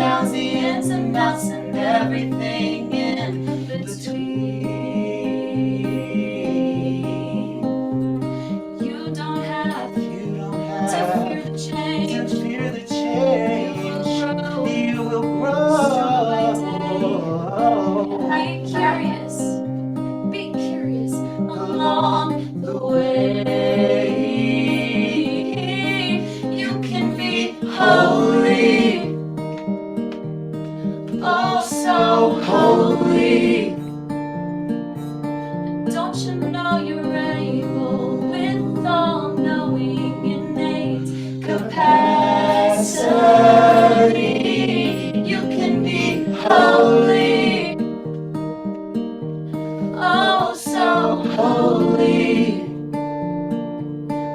downs, the ins and outs, and everything in between. You don't have to fear the change. You will grow. Be curious along the way. You can be holy, oh so holy. Don't you know you're able with all-knowing innate capacity? You can be holy, oh so holy.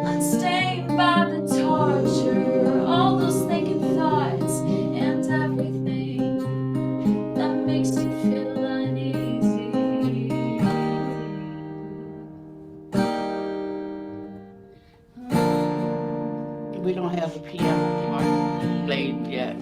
Unstained by the torture, all those thinking thoughts and everything that makes you feel uneasy. We don't have the piano part played yet.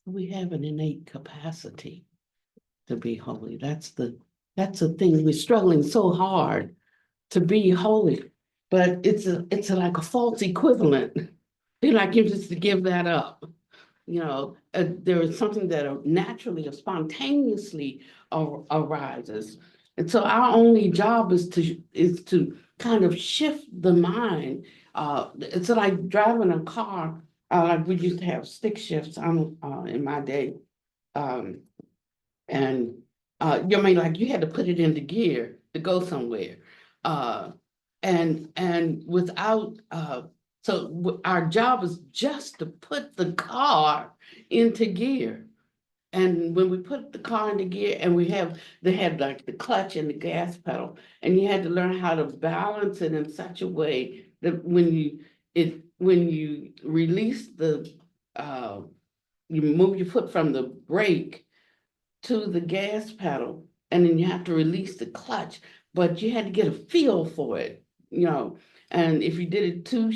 We have an innate capacity to be holy. That's the thing. We're struggling so hard to be holy, but it's like a false equivalent. Feel like you're just to give that up. There is something that naturally or spontaneously arises, and so our only job is to kind of shift the mind. It's like driving a car. Like we used to have stick shifts in my day, um, and you mean like you had to put it into gear to go somewhere, and without So our job is just to put the car into gear. And when we put the car into gear and they had like the clutch and the gas pedal, and you had to learn how to balance it in such a way that when you release you move your foot from the brake to the gas pedal, and then you have to release the clutch, but you had to get a feel for it, and if you did it too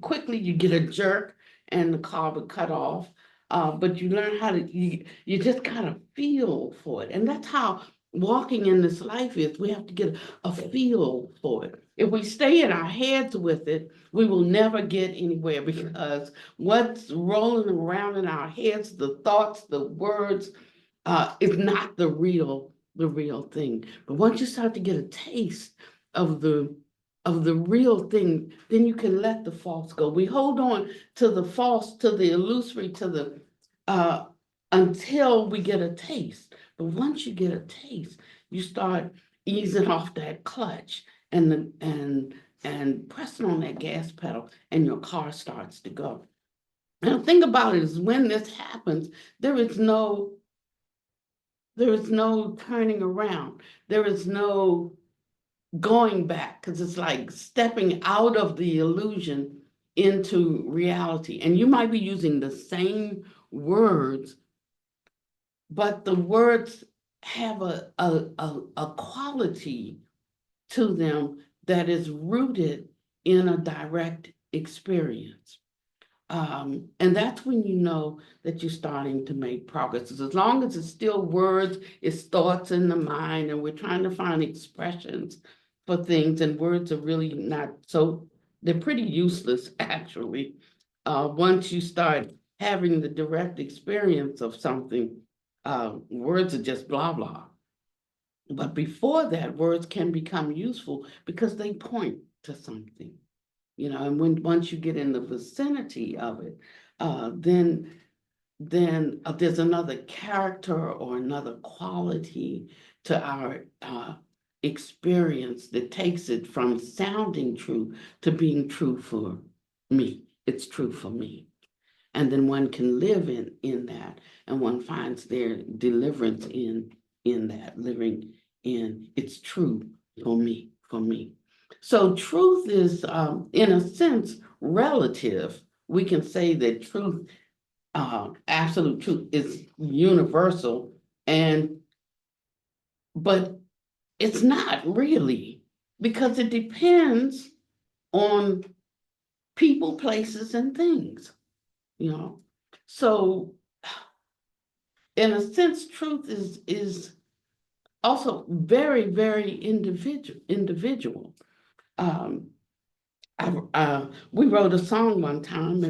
quickly, you get a jerk and the car would cut off. But you learn how to, you just kind of feel for it. And that's how walking in this life is. We have to get a feel for it. If we stay in our heads with it, we will never get anywhere, because what's rolling around in our heads, the thoughts, the words, is not the real thing. But once you start to get a taste of the real thing, then you can let the false go. We hold on to the false, to the illusory, to the uh until we get a taste. But once you get a taste, you start easing off that clutch and pressing on that gas pedal, and your car starts to go. And the thing about it is, when this happens, there is no turning around. There is no going back, because it's like stepping out of the illusion into reality. And you might be using the same words, but the words have a quality to them that is rooted in a direct experience. And that's when you know that you're starting to make progress. As long as it's still words, it's thoughts in the mind, and we're trying to find expressions for things, and words are really not so, they're pretty useless, actually. Once you start having the direct experience of something, words are just blah, blah. But before that, words can become useful because they point to something. And once you get in the vicinity of it, then there's another character or another quality to our experience that takes it from sounding true to being true for me. It's true for me. And then one can live in that, and one finds their deliverance in that, living in it's true for me, for me. So truth is, in a sense, relative. We can say that truth, absolute truth, is universal, but it's not really, because it depends on people, places, and things. So in a sense, truth is also very, very individual. Um, we wrote a song one time,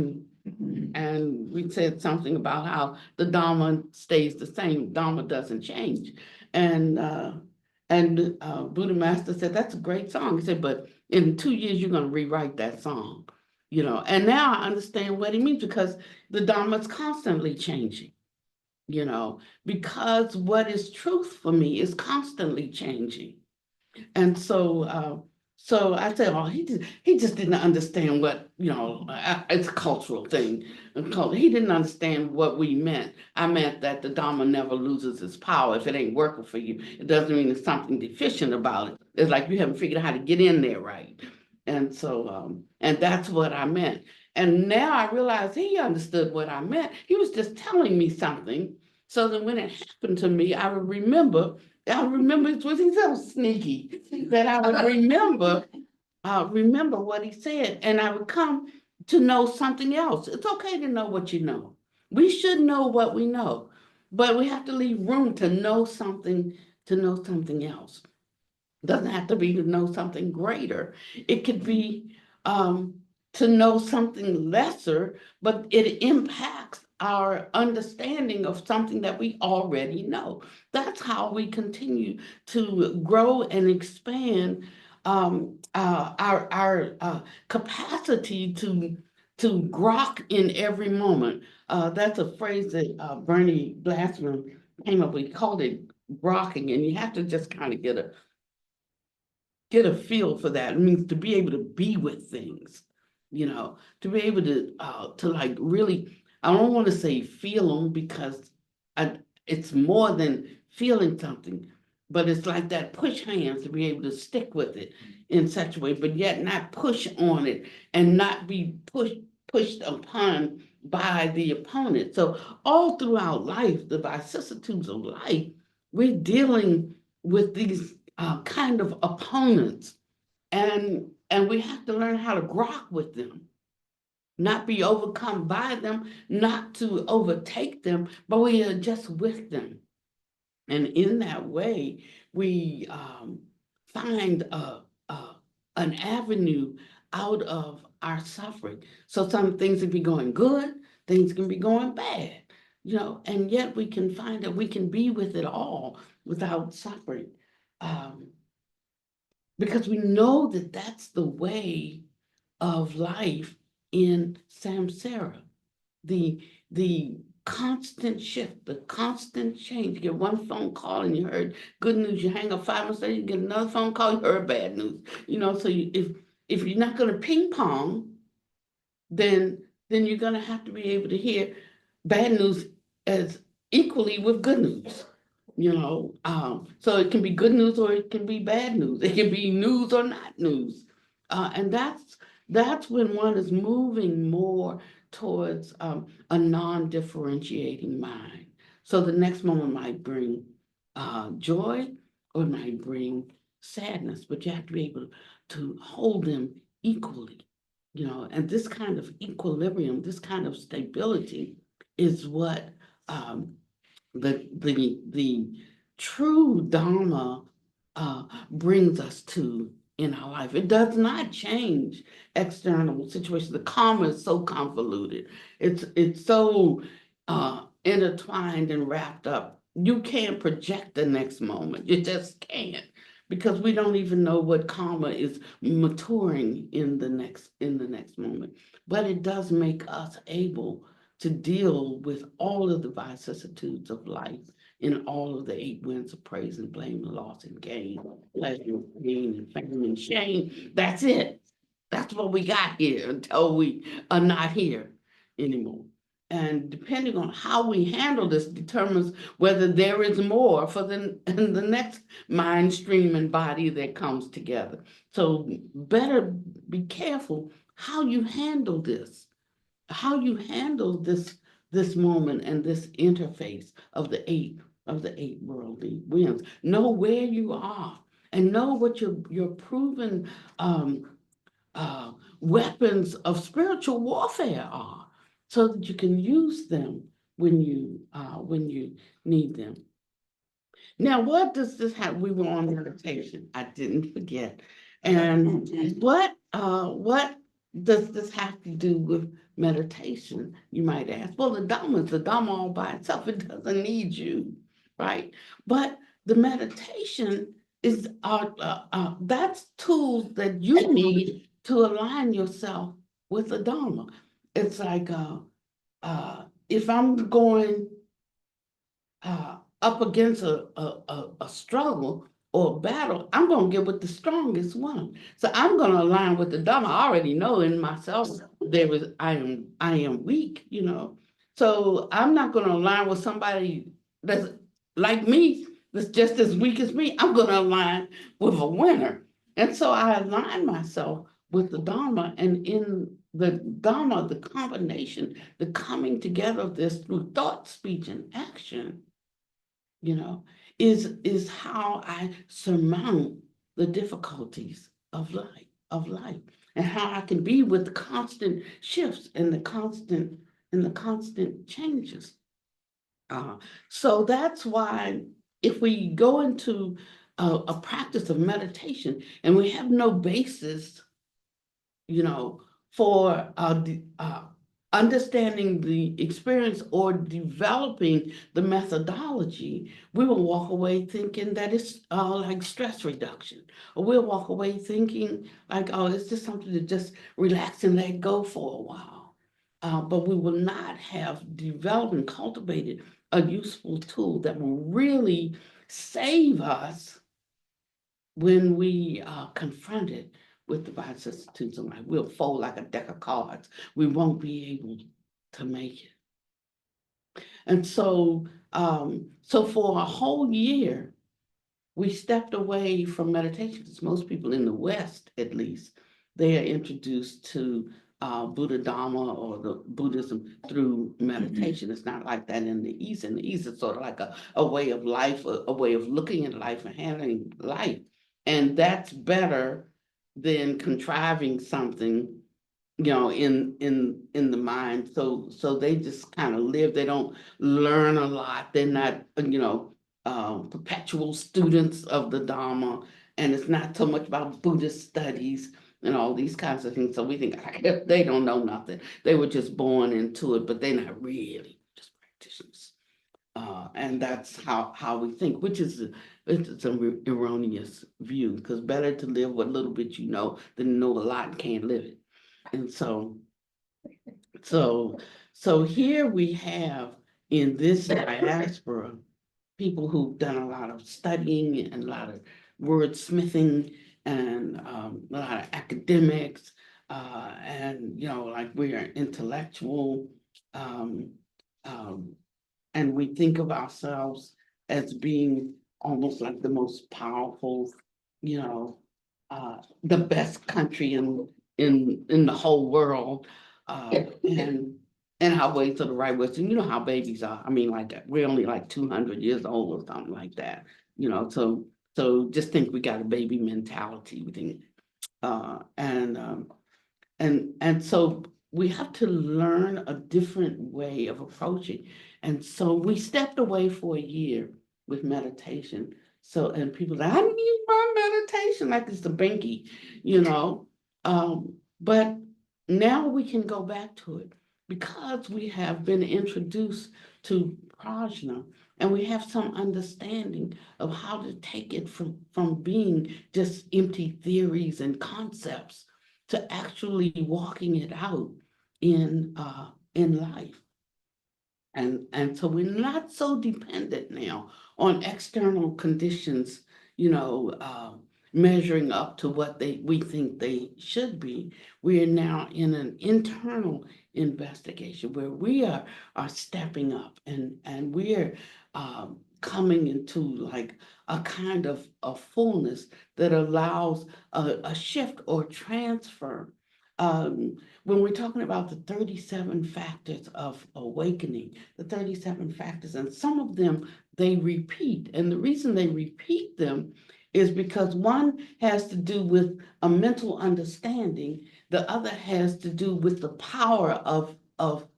and we said something about how the Dharma stays the same. Dharma doesn't change. And Buddha Master said, that's a great song. He said, but in 2 years, you're going to rewrite that song. And now I understand what he means, because the Dharma is constantly changing, because what is truth for me is constantly changing. And so I said, oh, he just didn't understand what, it's a cultural thing. He didn't understand what we meant. I meant that the Dharma never loses its power. If it ain't working for you, it doesn't mean there's something deficient about it. It's like you haven't figured out how to get in there right. And so, and that's what I meant. And now I realize he understood what I meant. He was just telling me something, so that when it happened to me, I would remember. It was so sneaky that I would remember what he said, and I would come to know something else. It's okay to know what you know. We should know what we know, but we have to leave room to know something else. Doesn't have to be to know something greater. It could be to know something lesser, but it impacts our understanding of something that we already know. That's how we continue to grow and expand our capacity to grok in every moment. That's a phrase that Bernie Glassman came up with. He called it grokking, and you have to just kind of get a feel for that. It means to be able to be with things, to be able to like really, I don't want to say feel them because it's more than feeling something, but it's like that push hands to be able to stick with it in such a way, but yet not push on it and not be pushed upon by the opponent. So all throughout life, the vicissitudes of life, we're dealing with these kind of opponents, and we have to learn how to grok with them, not be overcome by them, not to overtake them, but we are just with them. And in that way, we find an avenue out of our suffering. So some things can be going good, things can be going bad, and yet we can find that we can be with it all without suffering. Um, because we know that that's the way of life in samsara. The constant shift, the constant change. You get one phone call and you heard good news. You hang up 5 minutes later, you get another phone call, you heard bad news. So if you're not going to ping pong, then you're going to have to be able to hear bad news as equally with good news. So it can be good news or it can be bad news. It can be news or not news, and that's when one is moving more towards a non-differentiating mind. So the next moment might bring joy or it might bring sadness, but you have to be able to hold them equally. And this kind of equilibrium, this kind of stability is what um, the true Dharma brings us to in our life. It does not change external situations. The karma is so convoluted. It's so intertwined and wrapped up. You can't project the next moment. You just can't, because we don't even know what karma is maturing in the next moment. But it does make us able to deal with all of the vicissitudes of life in all of the 8 winds of praise and blame and loss and gain, pleasure, pain, and fame and shame. That's it. That's what we got here until we are not here anymore. And depending on how we handle this determines whether there is more for the next mind stream and body that comes together. So better be careful how you handle this, this moment and this interface of the eight worldly winds. Know where you are and know what your proven um, weapons of spiritual warfare are, so that you can use them when you need them. Now, what does this have? We were on meditation. I didn't forget. And what does this have to do with meditation? You might ask. Well, the Dhamma all by itself. It doesn't need you, right? But the meditation is that's tools that you need to align yourself with the Dhamma. It's like if I'm going up against a struggle or a battle, I'm going to get with the strongest one. So I'm going to align with the Dharma. I already know in myself I am weak. So I'm not going to align with somebody that's like me, that's just as weak as me. I'm going to align with a winner. And so I align myself with the Dharma, and in the Dharma, the combination, the coming together of this through thought, speech, and action, you know, is how I surmount the difficulties of life, and how I can be with the constant shifts and the constant changes. Uh, so that's why if we go into a practice of meditation and we have no basis, you know, for understanding the experience or developing the methodology, we will walk away thinking that it's like stress reduction, or we'll walk away thinking like, oh, it's just something to just relax and let go for a while. But we will not have developed and cultivated a useful tool that will really save us when we are confronted with the vicissitudes of life. We'll fold like a deck of cards. We won't be able to make it. And so, so for a whole year, we stepped away from meditation, because most people in the West, at least, they are introduced to Buddha Dharma or the Buddhism through meditation. It's not like that in the East. In the East, it's sort of like a way of life, a way of looking at life and handling life. And that's better than contriving something, in the mind. So they just kind of live. They don't learn a lot. They're not, perpetual students of the Dharma, and it's not so much about Buddhist studies and all these kinds of things. So we think, I guess they don't know nothing. They were just born into it, but they're not really just practitioners. And that's how we think, which is it's an erroneous view, because better to live what little bit you know than know a lot and can't live it. And so here we have in this diaspora people who've done a lot of studying and a lot of wordsmithing and a lot of academics, and like we are intellectual, um, um, and we think of ourselves as being almost like the most powerful, you know, the best country in the whole world, and our way to the right way. So you know how babies are. I mean, like we're only like 200 years old or something like that. So just think we got a baby mentality. We think, and so we have to learn a different way of approaching. And so we stepped away for a year with meditation. So, and people say, I need my meditation, like it's the binky, you know. But now we can go back to it because we have been introduced to prajna, and we have some understanding of how to take it from being just empty theories and concepts to actually walking it out in life. And so we're not so dependent now on external conditions, measuring up to what we think they should be. We are now in an internal investigation where we are stepping up, and we're coming into like a kind of a fullness that allows a shift or transfer. When we're talking about the 37 factors of awakening, the 37 factors, and some of them they repeat. And the reason they repeat them is because one has to do with a mental understanding, the other has to do with the power of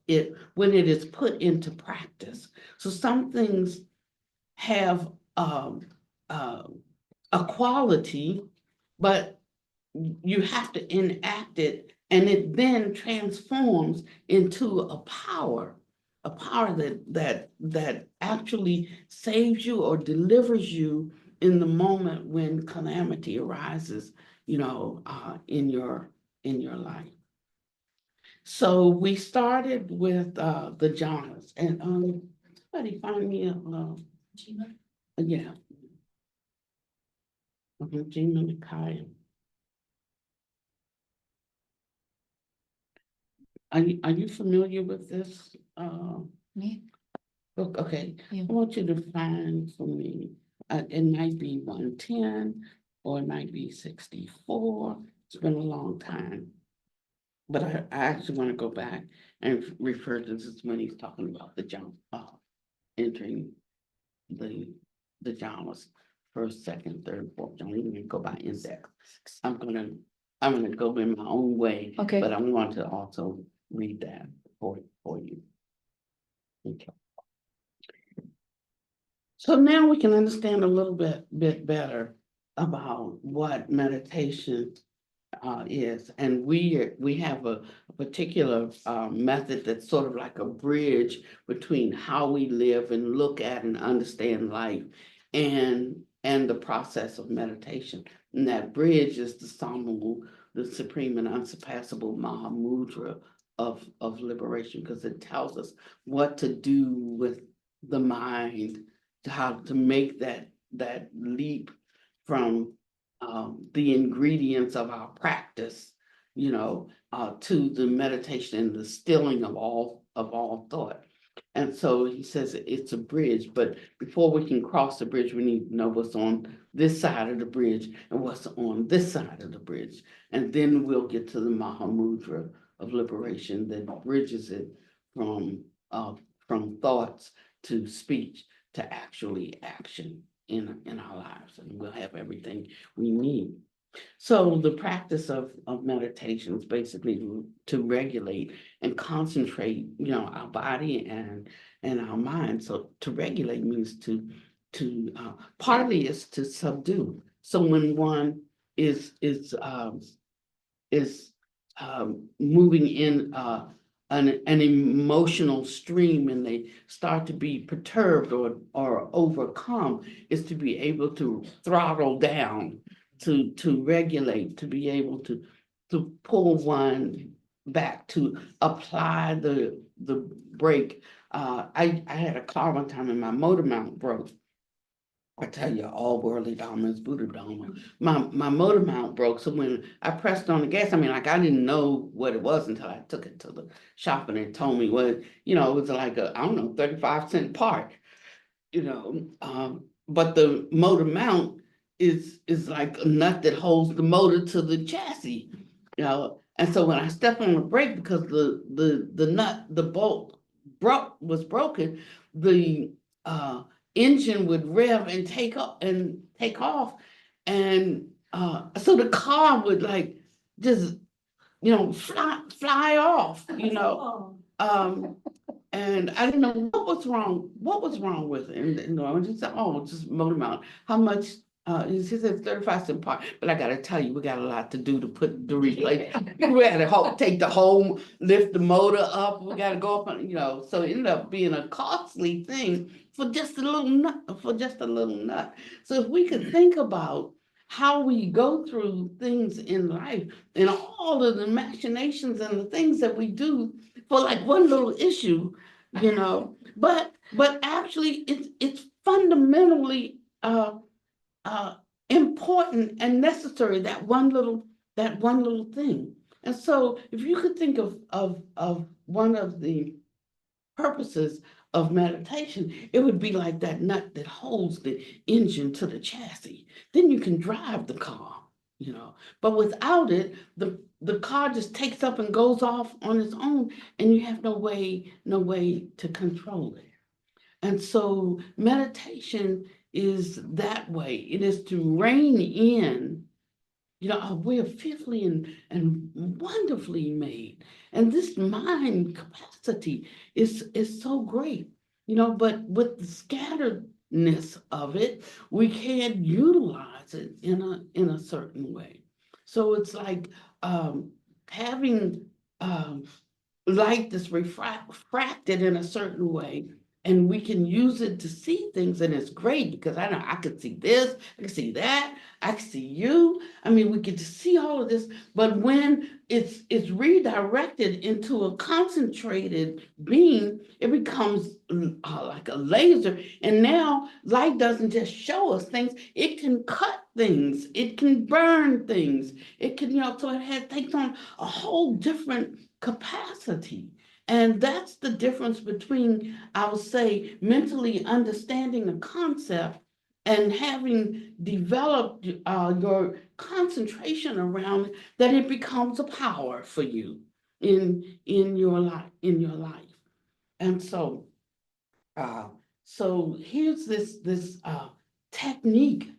it when it is put into practice. So some things have uh, a quality, but you have to enact it, and it then transforms into a power that actually saves you or delivers you in the moment when calamity arises, in your life. So we started with the jhanas, and somebody find me Jhana. yeah, Gina Nikaya. Are you familiar with this? Me? Okay, Yeah. I want you to find for me, it might be 110 or it might be 64. It's been a long time. But I actually want to go back and refer to this when he's talking about the jump, entering the the jhanas, first, second, third, fourth. Don't even go by index. I'm gonna I'm gonna go in my own way, Okay. but I'm going to also read that for you. Okay. So now we can understand a little bit better about what meditation is, and we have a particular method that's sort of like a bridge between how we live and look at and understand life, and the process of meditation. And that bridge is the Samalu, the supreme and unsurpassable Mahamudra of liberation, because it tells us what to do with the mind, how to make that leap from the ingredients of our practice, to the meditation and the stilling of all thought. And so he says it's a bridge, but before we can cross the bridge, we need to know what's on this side of the bridge and what's on this side of the bridge. And then we'll get to the Mahamudra of liberation that bridges it from thoughts to speech to actually action in our lives, and we'll have everything we need. So the practice of meditation is basically to regulate and concentrate, our body and our mind. So to regulate means to partly is to subdue. So when one is moving in an emotional stream and they start to be perturbed or overcome, is to be able to throttle down, to regulate, to be able to pull one back, to apply the brake. I had a car one time and my motor mount broke. I tell you, all worldly Dharma is Buddha Dharma. My motor mount broke, so when I pressed on the gas, I mean, like I didn't know what it was until I took it to the shop and they told me what, it was like a, I don't know, 35-cent part, but the motor mount is like a nut that holds the motor to the chassis, and so when I step on the brake, because the nut, the bolt was broken, the engine would rev and take off, and so the car would like just fly off, and I didn't know what was wrong with it. And I just said, oh, just motor mount. How much? He said 35-cent part, but I gotta tell you, we got a lot to do to replace. We had to take the whole, lift the motor up. We got to go up on, so it ended up being a costly thing for just a little nut. So if we could think about how we go through things in life and all of the machinations and the things that we do for like one little issue, but actually it's fundamentally important and necessary, that one little thing. And so if you could think of one of the purposes of meditation, it would be like that nut that holds the engine to the chassis. Then you can drive the car, but without it, the car just takes up and goes off on its own, and you have no way to control it. And so meditation is that way. It is to rein in, we're fearfully and wonderfully made. And this mind capacity is so great, but with the scatteredness of it, we can't utilize it in a certain way. So it's like having light that's refracted in a certain way, and we can use it to see things, and it's great because I know I could see this, I can see that, I can see you. I mean, we get to see all of this, but when it's redirected into a concentrated beam, it becomes like a laser, and now light doesn't just show us things, it can cut things, it can burn things, it can, so takes on a whole different capacity. And that's the difference between, I would say, mentally understanding a concept and having developed your concentration around it, that it becomes a power for you in your life. And so here's this technique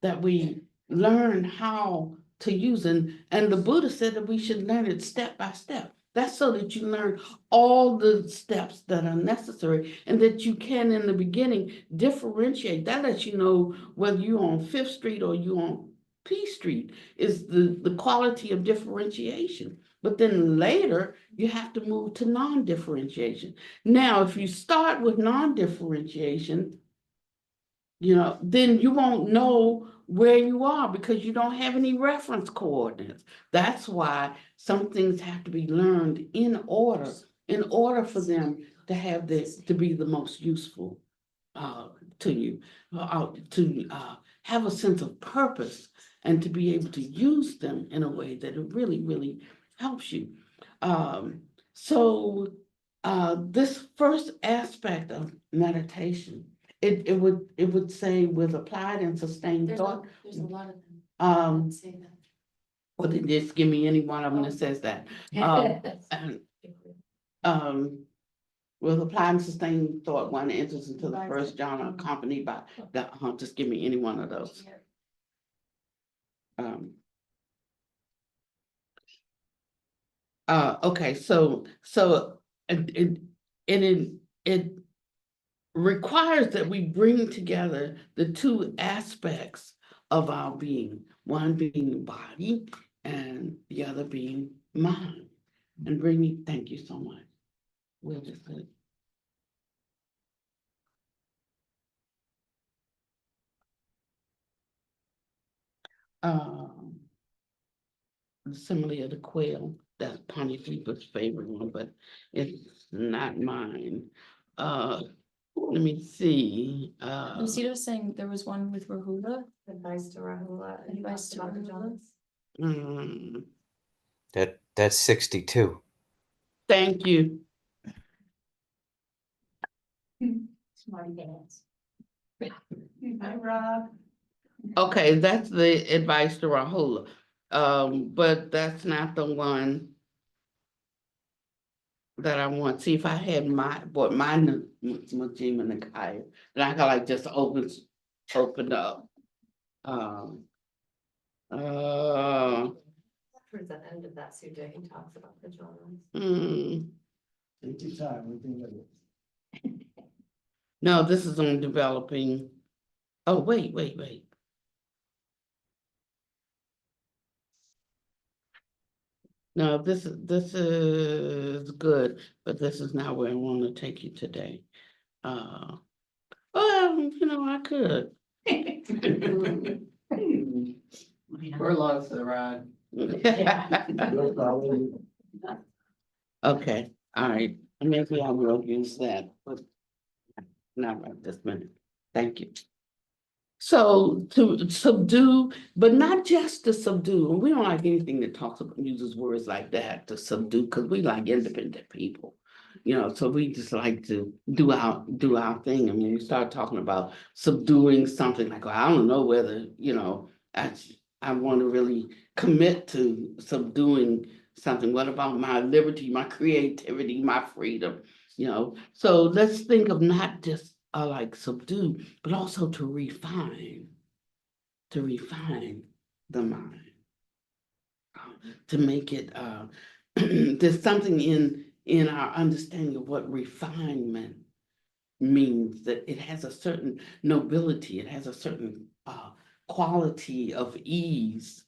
that we learn how to use, and the Buddha said that we should learn it step by step. That's so that you learn all the steps that are necessary, and that you can, in the beginning, differentiate. That lets you know whether you're on Fifth Street or you're on P Street, is the quality of differentiation. But then later, you have to move to non-differentiation. Now, if you start with non-differentiation, then you won't know where you are because you don't have any reference coordinates. That's why some things have to be learned in order for them to have this, to be the most useful to you, to have a sense of purpose and to be able to use them in a way that it really, really helps you. So this first aspect of meditation, it would say with applied and sustained thought. There's a lot of them Um, that say that. well, then just give me any one of them that says that. And, with applied and sustained thought, one enters into the first jhana accompanied by the, just give me any one of those. Okay, so it requires that we bring together the two aspects of our being, one being body and the other being mind. And bringing, thank you so much. Where is it? The simile of the quail, that's Pontifica's favorite one, but it's not mine. Let me see. Lucita was saying there was one with Rahula. Advice to Rahula. and Advice to about the Rahula. jhanas. That's 62. Thank you. Smarty pants. Hi, Rob. Okay, that's the advice to Rahula. But that's not the one that I want. See if I had bought mine, Majima Nikaya, then I could like just open up. Towards the end of that sutta, he talks about the jhanas. Take your time, no, this is on developing. Oh, wait. No, this is good, but this is not where I want to take you today. Well, I could. We're along for the ride. Okay, all right, maybe I will use that, but not right this minute. Thank you. So to subdue, but not just to subdue, and we don't like anything that uses words like that, to subdue, because we like independent people. So we just like to do our thing. And when we start talking about subduing something, like, well, I don't know whether, I want to really commit to subduing something. What about my liberty, my creativity, my freedom? So let's think of not just like subdue, but also to refine the mind, to make it, there's something in our understanding of what refinement means, that it has a certain nobility, it has a certain quality of ease.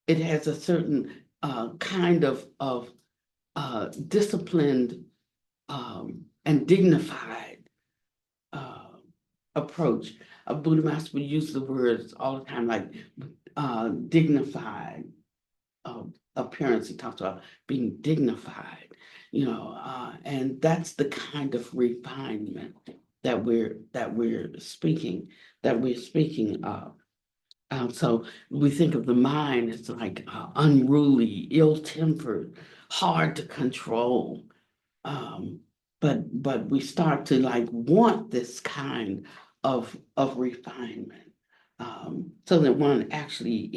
It has a certain kind of disciplined and dignified approach. A Buddha master would use the words all the time, like dignified appearance. He talks about being dignified, and that's the kind of refinement that we're speaking of. So we think of the mind as like unruly, ill-tempered, hard to control. But we start to like want this kind of refinement, so that one actually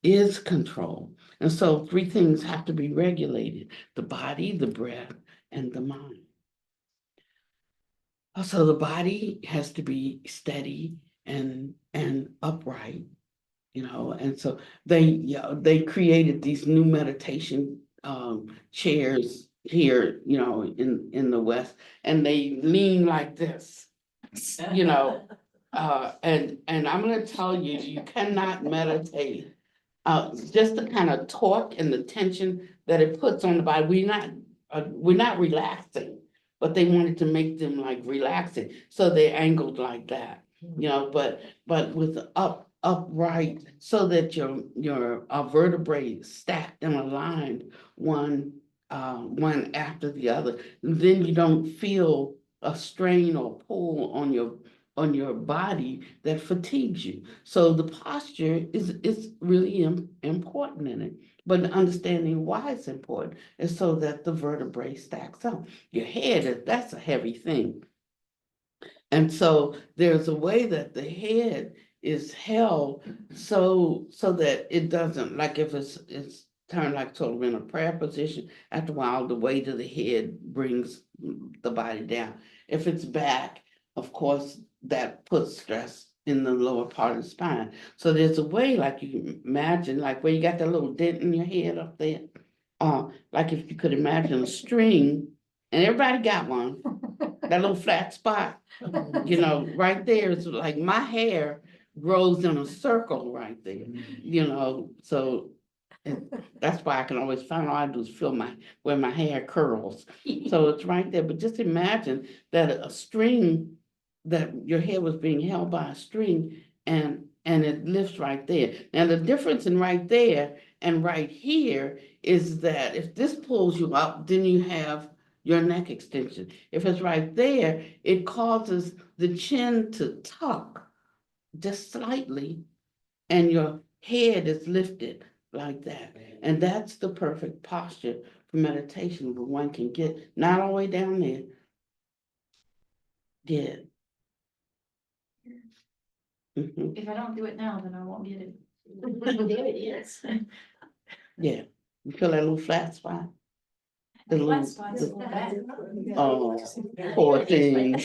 is control. And so three things have to be regulated: the body, the breath, and the mind. Also, the body has to be steady and upright, and so they created these new meditation chairs here, in the West, and they lean like this, and I'm going to tell you, you cannot meditate. Just the kind of torque and the tension that it puts on the body. We're not relaxing, but they wanted to make them like relaxing, so they angled like that, but with upright, so that your vertebrae stacked and aligned one after the other. And then you don't feel a strain or pull on on your body that fatigues you. So the posture is really important in it. But understanding why it's important is so that the vertebrae stacks up. Your head, that's a heavy thing. And so there's a way that the head is held so that it doesn't, like if it's turned like sort of in a prayer position, after a while, the weight of the head brings the body down. If it's back, of course, that puts stress in the lower part of the spine. So there's a way, like you can imagine, like where you got that little dent in your head up there. Like if you could imagine a string, and everybody got one, that little flat spot, you know, right there is like my hair grows in a circle right there, you know, so that's why I can always find all I do is feel where my hair curls. So it's right there, but just imagine that a string, that your hair was being held by a string and it lifts right there. Now the difference in right there and right here is that if this pulls you up, then you have your neck extension. If it's right there, it causes the chin to tuck just slightly and your head is lifted like that. And that's the perfect posture for meditation where one can get not all the way down there. Yeah. Mhm. If I don't do it now, then I won't get it. There it is. Yeah. You feel that little flat spot? The little, Flat spots the- go back. oh, poor thing.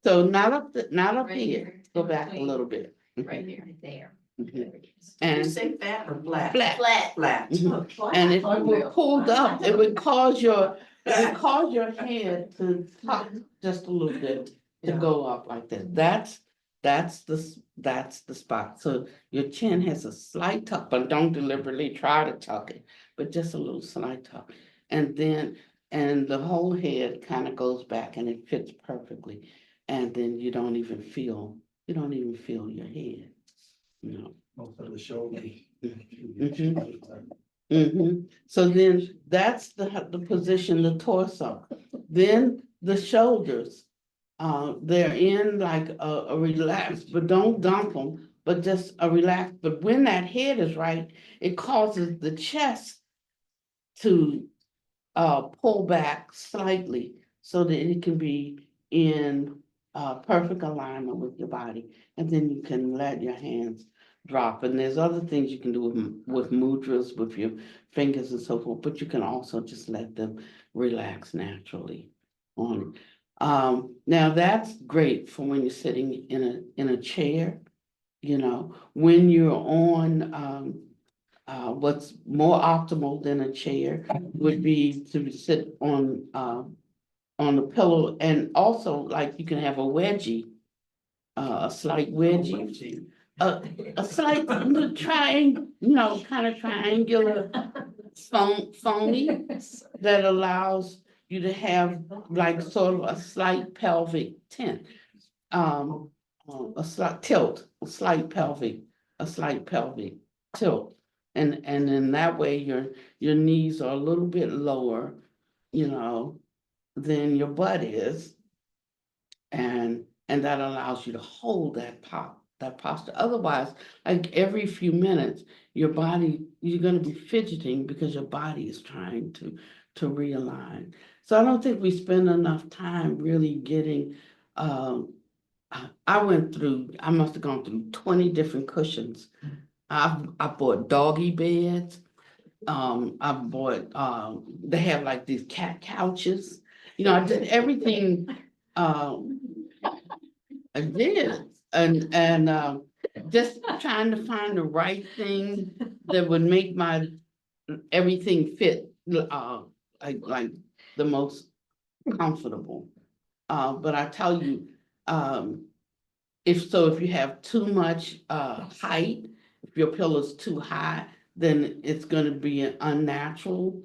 So not up Right here. here. Go back a little bit. Right here. There. Mhm. Did you And say fat or flat? flat. Flat. Flat. Mhm. Oh, And if flat. you were pulled up, it would cause your head to tuck just a little bit to Yeah. go up like that. That's the spot. So your chin has a slight tuck, but don't deliberately try to tuck it, but just a little slight tuck. And the whole head kind of goes back and it fits perfectly. And then you don't even feel your head, you know. Most of the shoulder. So then that's the position, the torso. Then the shoulders, they're in like a relaxed, but don't dump them, but just a relaxed. But when that head is right, it causes the chest to pull back slightly so that it can be in perfect alignment with your body. And then you can let your hands drop. And there's other things you can do with mudras, with your fingers and so forth, but you can also just let them relax naturally on it. Now that's great for when you're sitting in a chair, you know, when you're on what's more optimal than a chair would be to sit on a pillow, and also like you can have a wedgie, a slight wedgie, a slight triangle, you know, kind of triangular phony that allows you to have like sort of a slight pelvic tent, a slight tilt, a slight pelvic tilt. And in that way, your knees are a little bit lower, you know, than your butt is. And that allows you to hold that posture. Otherwise, like every few minutes, your body, you're gonna be fidgeting because your body is trying to realign. So I don't think we spend enough time really getting, I must have gone through 20 different cushions. I bought doggy beds. I bought, they have like these cat couches. You know, I did everything, I did. And just trying to find the right thing that would make my, everything fit, like the most comfortable. But I tell you, if you have too much height, if your pillow's too high, then it's gonna be an unnatural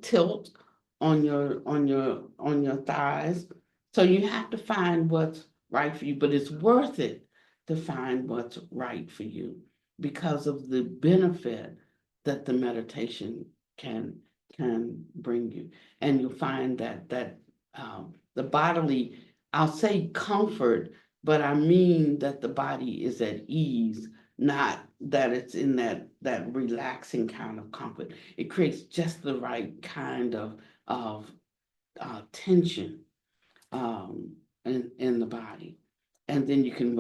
tilt on your thighs. So you have to find what's right for you, but it's worth it to find what's right for you because of the benefit that the meditation can bring you. And you'll find that the bodily I'll say comfort, but I mean that the body is at ease, not that it's in that relaxing kind of comfort. It creates just the right kind of tension in the body. And then you can,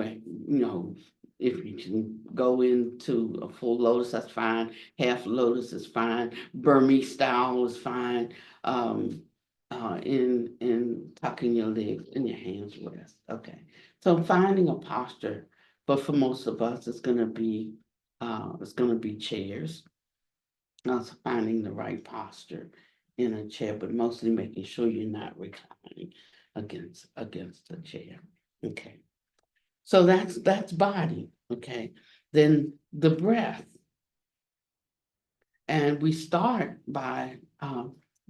if you can go into a full lotus, that's fine. Half lotus is fine. Burmese style is fine. In tucking your legs and your hands rest. Okay. So finding a posture, but for most of us, it's gonna be chairs. So finding the right posture in a chair, but mostly making sure you're not reclining against the chair. Okay. So that's body. Okay. Then the breath. And we start by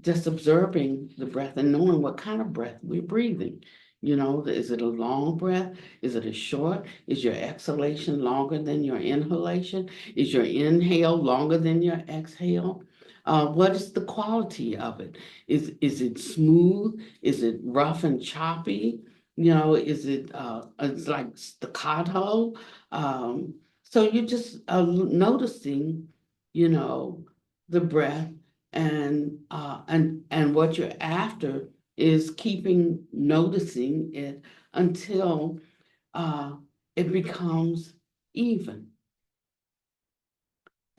just observing the breath and knowing what kind of breath we're breathing. Is it a long breath? Is it a short? Is your exhalation longer than your inhalation? Is your inhale longer than your exhale? What is the quality of it? Is it smooth? Is it rough and choppy? Is it it's like staccato? So you're just noticing, the breath, and what you're after is keeping noticing it until it becomes even,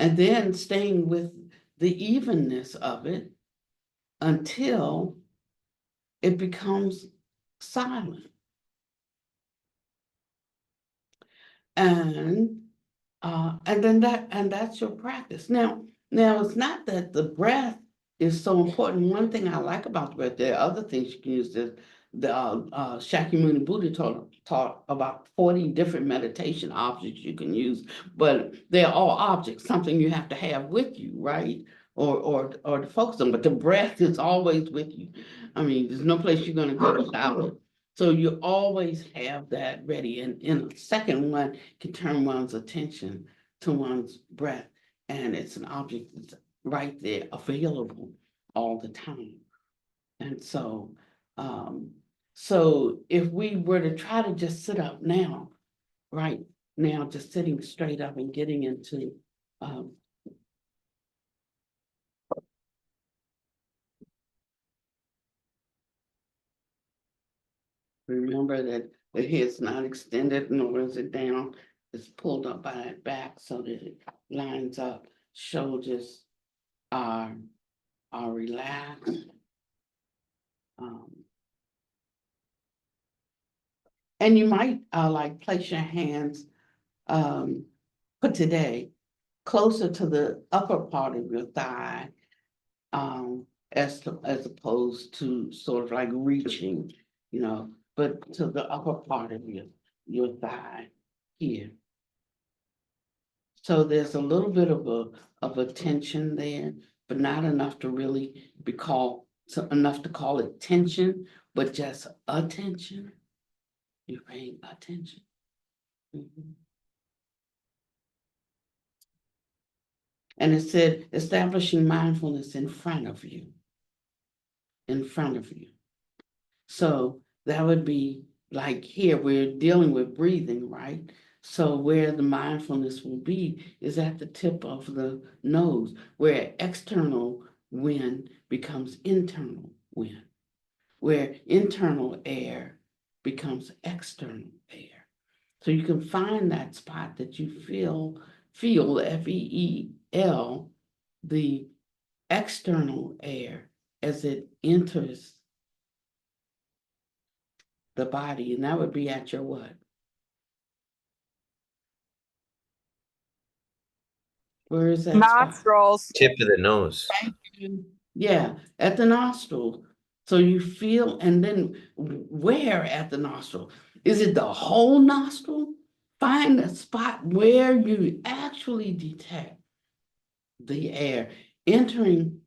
and then staying with the evenness of it until it becomes silent. And that's your practice. Now it's not that the breath is so important. One thing I like about the breath, there are other things you can use. The Shakyamuni Buddha taught about 40 different meditation objects you can use, but they're all objects, something you have to have with you, right? Or to focus on. But the breath is always with you. I mean, there's no place you're going to go without it. So you always have that ready. And in a second, one can turn one's attention to one's breath, and it's an object that's right there, available all the time. And so, if we were to try to just sit up now, right now, just sitting straight up and getting into remember that the head's not extended nor is it down. It's pulled up by that back so that it lines up. Shoulders are relaxed. And you might like place your hands for today closer to the upper part of your thigh, as opposed to sort of like reaching, but to the upper part of your thigh here. So there's a little bit of a tension there, but not enough to really enough to call it tension, but just attention. You're paying attention. Mhm. And it said establishing mindfulness in front of you. In front of you. So that would be like here, we're dealing with breathing, right? So where the mindfulness will be is at the tip of the nose, where external wind becomes internal wind, where internal air becomes external air. So you can find that spot that you feel FEEL, the external air as it enters the body, and that would be at your what? Where is that spot? Nostrils. Tip of the nose. Yeah, at the nostril. So you feel, and then where at the nostril? Is it the whole nostril? Find a spot where you actually detect the air entering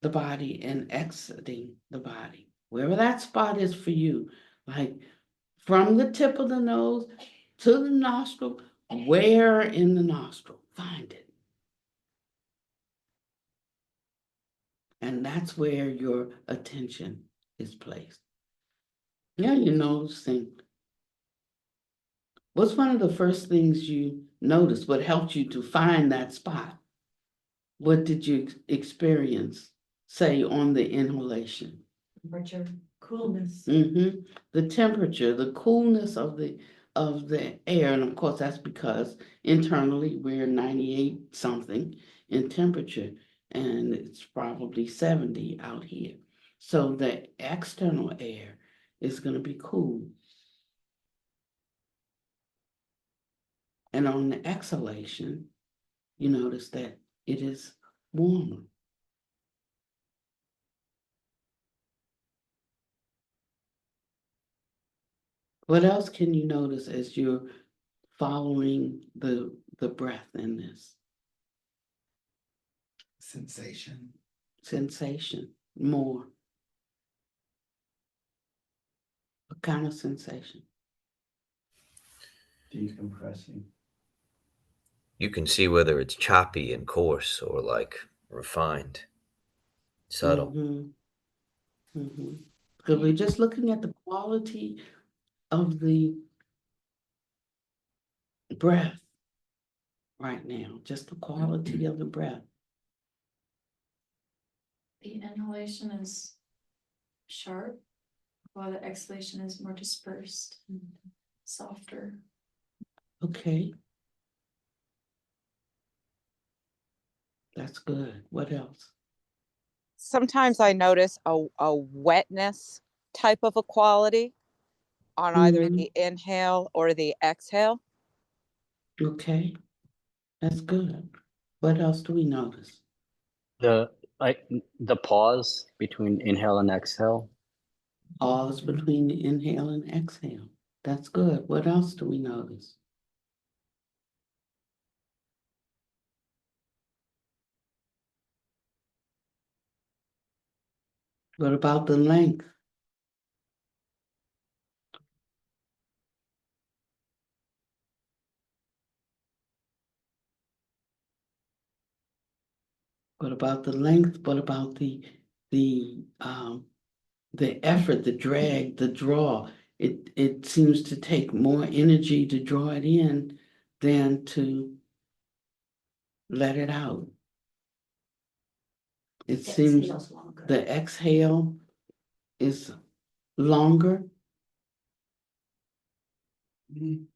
the body and exiting the body. Wherever that spot is for you, like from the tip of the nose to the nostril, where in the nostril? Find it. And that's where your attention is placed. Yeah, you're noticing. What's one of the first things you noticed? What helped you to find that spot? What did you experience, say, on the inhalation? Temperature, coolness. The temperature, the coolness of the air, and of course that's because internally we're 98 something in temperature, and it's probably 70 out here. So the external air is going to be cool. And on the exhalation, you notice that it is warmer. What else can you notice as you're following the breath in this? Sensation. Sensation, more. What kind of sensation? Decompressing. You can see whether it's choppy and coarse or like refined, subtle. Because we're just looking at the quality of the breath right now, just the quality of the breath. The inhalation is sharp, while the exhalation is more dispersed and softer. Okay. That's good. What else? Sometimes I notice a wetness type of a quality on either the inhale or the exhale. Okay, that's good. What else do we notice? The pause between inhale and exhale. Pause between the inhale and exhale. That's good. What else do we notice? What about the length? What about the length? What about the effort, the drag, the draw? It seems to take more energy to draw it in than to let it out. It seems the exhale is longer.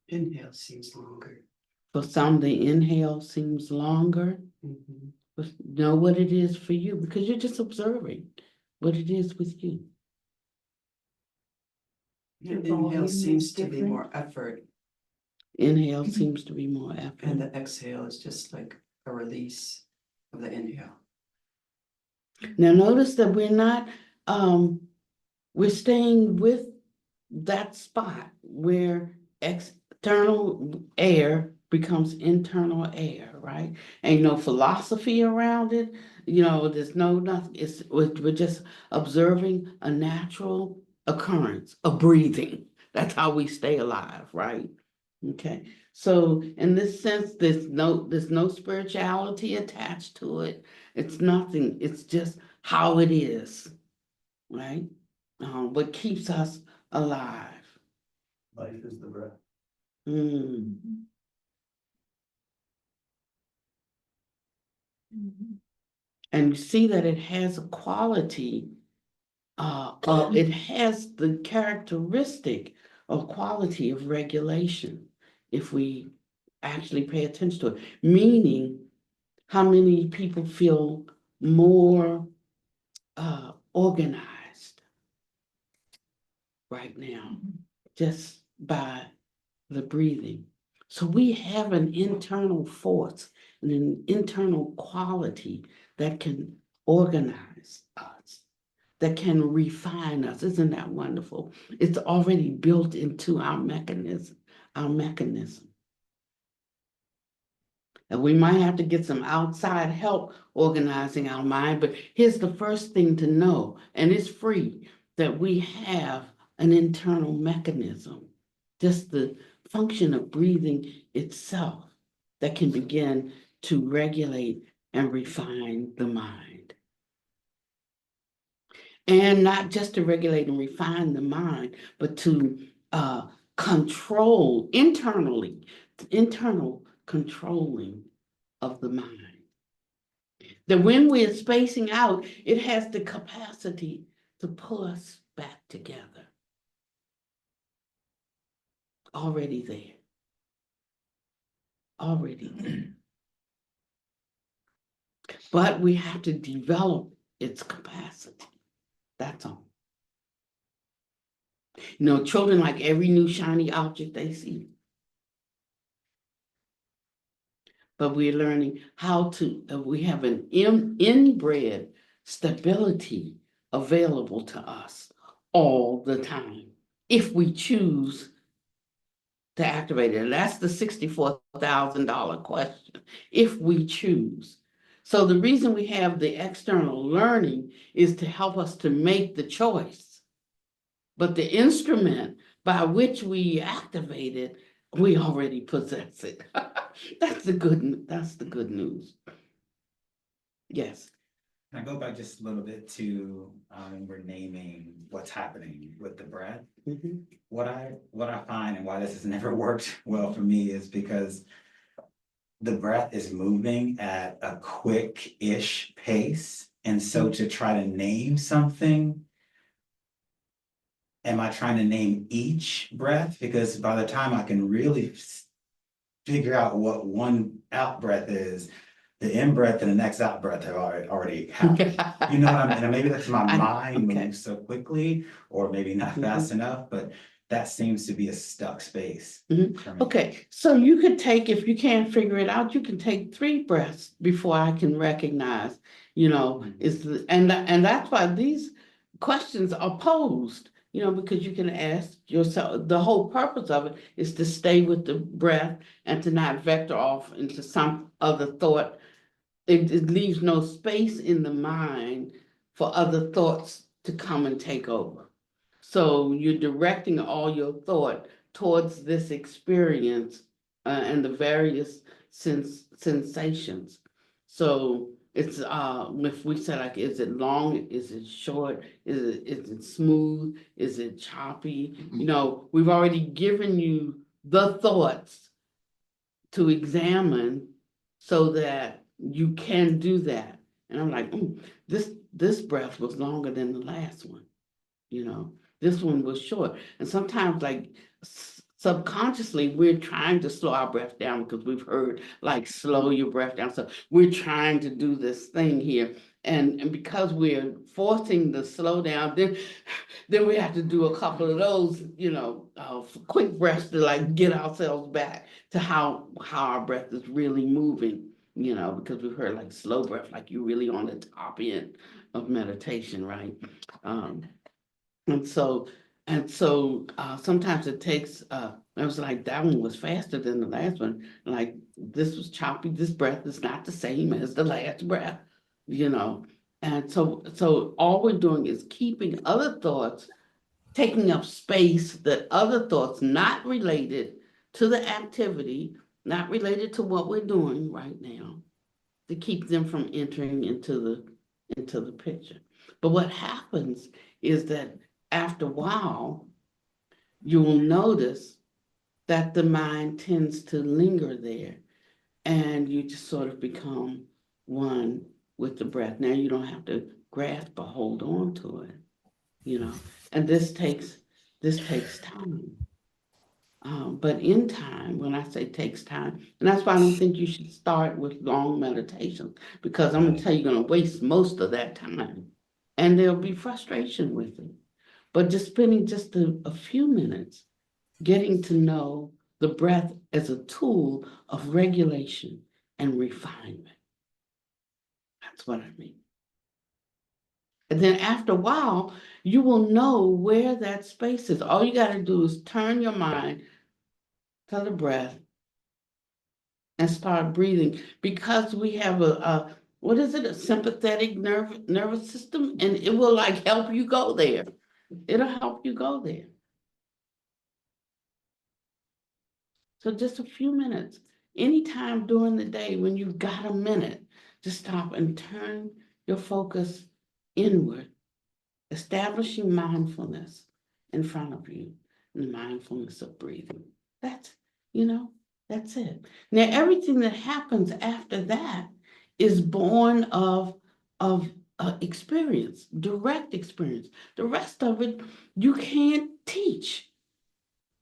Inhale seems longer. For some, the inhale seems longer. But know what it is for you, because you're just observing what it is with you. Inhale seems to be more effort, Inhale seems to be more effort. and the exhale is just like a release of the inhale. Now notice that we're not, we're staying with that spot where external air becomes internal air, right? And philosophy around it, there's nothing, we're just observing a natural occurrence of breathing. That's how we stay alive, right? Okay, so in this sense, there's no spirituality attached to it. It's nothing, it's just how it is, right? What keeps us alive. Life is the breath. And you see that it has a quality, it has the characteristic or quality of regulation, if we actually pay attention to it. Meaning, how many people feel more organized right now, just by the breathing. So we have an internal force and an internal quality that can organize us, that can refine us. Isn't that wonderful? It's already built into our mechanism. And we might have to get some outside help organizing our mind, but here's the first thing to know, and it's free, that we have an internal mechanism, just the function of breathing itself, that can begin to regulate and refine the mind. And not just to regulate and refine the mind, but to control internal controlling of the mind. That when we're spacing out, it has the capacity to pull us back together. Already there. Already there. But we have to develop its capacity. That's all. You know, children like every new shiny object they see. But we're learning how to, we have an inbred stability available to us all the time if we choose to activate it. And that's the $64,000 question, if we choose. So the reason we have the external learning is to help us to make the choice. But the instrument by which we activate it, we already possess it. That's the good news. Yes. Can I go back just a little bit to we're naming what's happening with the breath? Mhm. What I find and why this has never worked well for me is because the breath is moving at a quick-ish pace. And so to try to name something, am I trying to name each breath? Because by the time I can really figure out what one out breath is, the in breath and the next out breath have already happened. You know what I mean? And maybe that's my mind moves so quickly, or maybe not fast enough, but that seems to be a stuck space. For me. Okay, so you could take, if you can't figure it out, you can take 3 breaths before I can recognize, you know, and that's why these questions are posed, you know, because you can ask yourself, the whole purpose of it is to stay with the breath and to not vector off into some other thought. It leaves no space in the mind for other thoughts to come and take over. So you're directing all your thought towards this experience and the various sensations. So it's if we say like, is it long? Is it short? Is it smooth? Is it choppy? You know, we've already given you the thoughts to examine so that you can do that. And I'm like, this breath was longer than the last one, you know. This one was short. And sometimes like subconsciously, we're trying to slow our breath down because we've heard like slow your breath down. So we're trying to do this thing here. And because we're forcing the slow down, then we have to do a couple of those, you know, quick breaths to like get ourselves back to how our breath is really moving, you know, because we've heard like slow breath, like you're really on the top end of meditation, right? And so sometimes it takes, I was like, that one was faster than the last one. Like this was choppy, this breath is not the same as the last breath, you know? And so all we're doing is keeping other thoughts, taking up space that other thoughts not related to the activity, not related to what we're doing right now, to keep them from entering into the picture. But what happens is that after a while, you will notice that the mind tends to linger there and you just sort of become one with the breath. Now you don't have to grasp or hold on to it, you know, and this takes time. But in time, when I say takes time, and that's why I don't think you should start with long meditations, because I'm gonna tell you, you're gonna waste most of that time and there'll be frustration with it. But just spending just a few minutes getting to know the breath as a tool of regulation and refinement. That's what I mean. And then after a while, you will know where that space is. All you got to do is turn your mind to the breath and start breathing, because we have a what is it, a sympathetic nervous system, and it will like help you go there. It'll help you go there. So just a few minutes, anytime during the day when you've got a minute, just stop and turn your focus inward establishing mindfulness in front of you, and the mindfulness of breathing. That's, that's it. Now, everything that happens after that is born of experience, direct experience. The rest of it, you can't teach.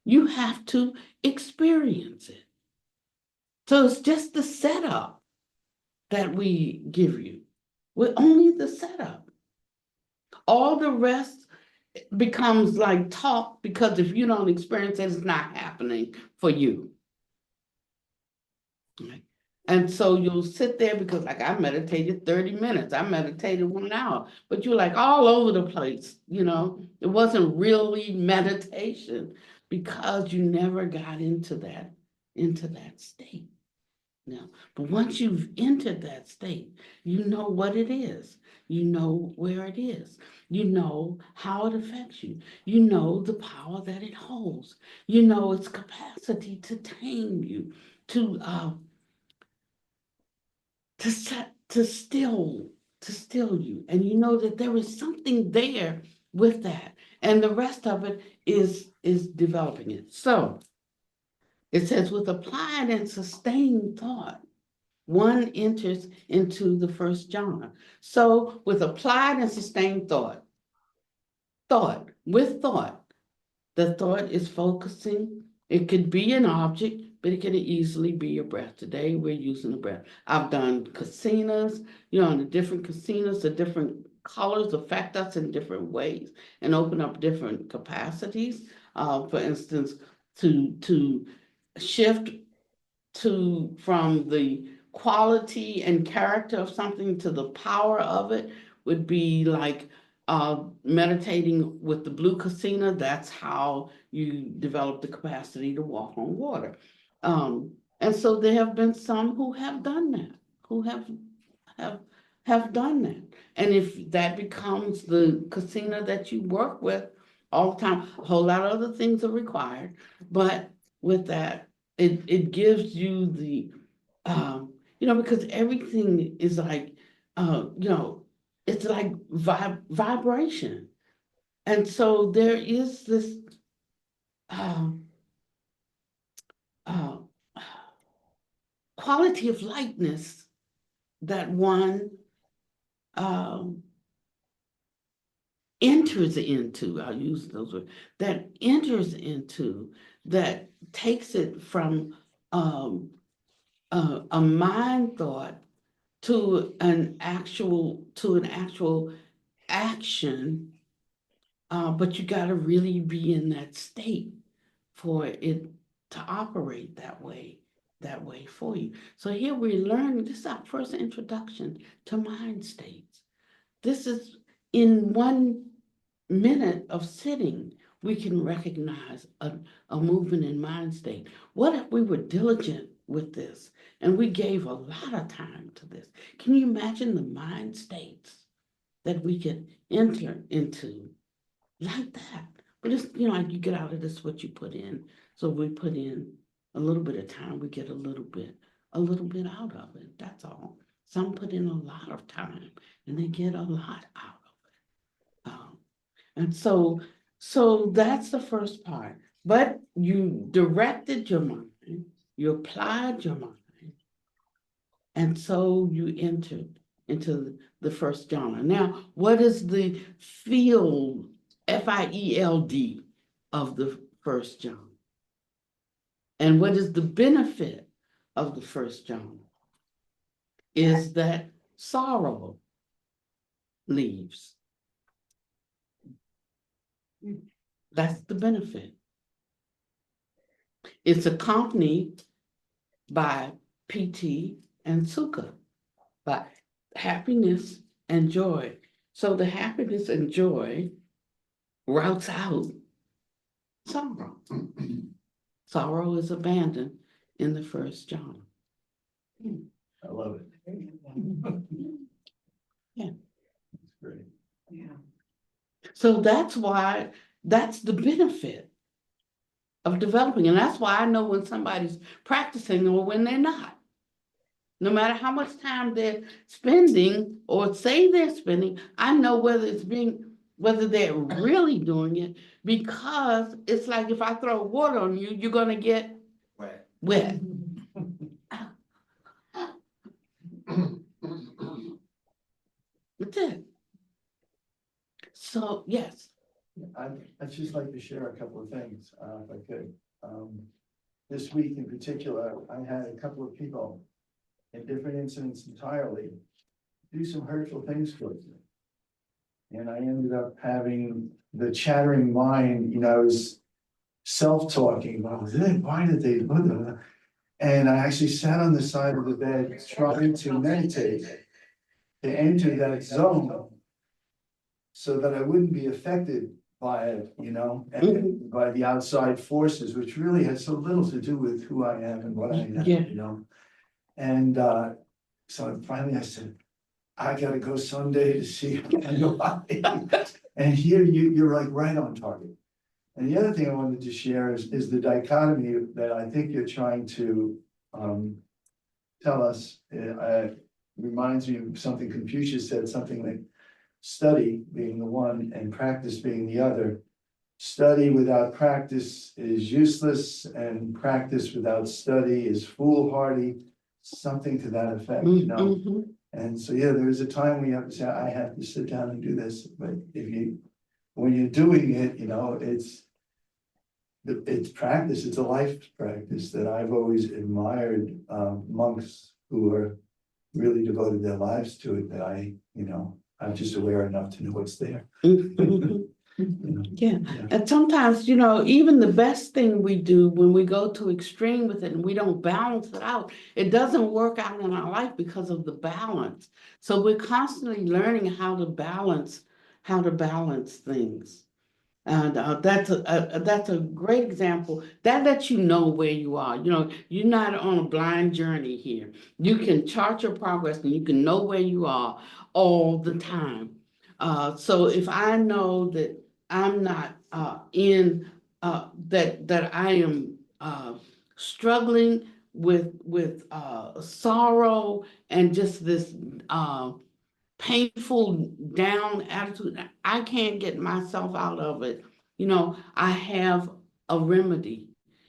You have to experience it. So it's just the setup that we give you. We're only the setup. All the rest becomes like talk, because if you don't experience it, it's not happening for you. Right? And so you'll sit there, because like I meditated 30 minutes, I meditated 1 hour, but you're like all over the place, it wasn't really meditation because you never got into that state. Now, but once you've entered that state, you know what it is. You know where it is. You know how it affects you. You know the power that it holds. You know its capacity to tame you, to still you. And you know that there is something there with that. And the rest of it is developing it. So it says, with applied and sustained thought, one enters into the first jhana. So with applied and sustained thought, the thought is focusing. It could be an object, but it could easily be your breath. Today we're using the breath. I've done casinas, and the different casinas, the different colors affect us in different ways and open up different capacities. For instance, to shift from the quality and character of something to the power of it would be like meditating with the blue casino. That's how you develop the capacity to walk on water. And so there have been some who have done that, who have done that. And if that becomes the casino that you work with all the time, a whole lot of other things are required, but with that, it gives you the, because everything is like, it's like vibration. And so there is this quality of lightness that one enters into, I'll use those words, that enters into, that takes it from a mind thought to an actual action, but you got to really be in that state for it to operate that way for you. So here we learn, this is our first introduction to mind states. This is in 1 minute of sitting, we can recognize a movement in mind state. What if we were diligent with this and we gave a lot of time to this? Can you imagine the mind states that we could enter into like that? But it's, like you get out of this what you put in. So we put in a little bit of time, we get a little bit out of it. That's all. Some put in a lot of time and they get a lot out of it. And so that's the first part. But you directed your mind, you applied your mind, and so you entered into the first jhana. Now, what is the field, FIELD, of the first jhana? And what is the benefit of the first jhana? Is that sorrow leaves. That's the benefit. It's accompanied by piti and sukha, by happiness and joy. So the happiness and joy routes out sorrow. Sorrow is abandoned in the first jhana. I love it. Yeah. That's great. Yeah. So that's why, that's the benefit of developing. And that's why I know when somebody's practicing or when they're not. No matter how much time they're spending or say they're spending, I know whether it's being whether they're really doing it, because it's like if I throw water on you, you're gonna get Wet. wet. That's it. So, yes. I'd just like to share a couple of things, if I could. This week in particular, I had a couple of people in different incidents entirely do some hurtful things towards me. And I ended up having the chattering mind, you know, I was self-talking, why did they, and I actually sat on the side of the bed trying to meditate, to enter that zone so that I wouldn't be affected by it, you know, and by the outside forces, which really has so little to do with who I am and what I am, Yeah. you know. And so finally I said, I gotta go someday to see Pannavati. And here you're like right on target. And the other thing I wanted to share is the dichotomy that I think you're trying to tell us. Reminds me of something Confucius said, something like study being the one and practice being the other. Study without practice is useless, and practice without study is foolhardy, something to that effect, you know. Mhm. And so, yeah, there is a time when you have to say, I have to sit down and do this, but when you're doing it, you know, it's practice, it's a life practice that I've always admired, monks who are really devoted their lives to it, that I'm just aware enough to know what's there. Mhm. You know? Yeah, Yeah. and sometimes, you know, even the best thing we do when we go to extreme with it and we don't balance it out, it doesn't work out in our life because of the balance. So we're constantly learning how to balance things. And that's a great example. That lets you know where you are. You know, you're not on a blind journey here. You can chart your progress and you can know where you are all the time. So if I know that I'm not that I am struggling with sorrow and just this painful down attitude, I can't get myself out of it. You know, I have a remedy.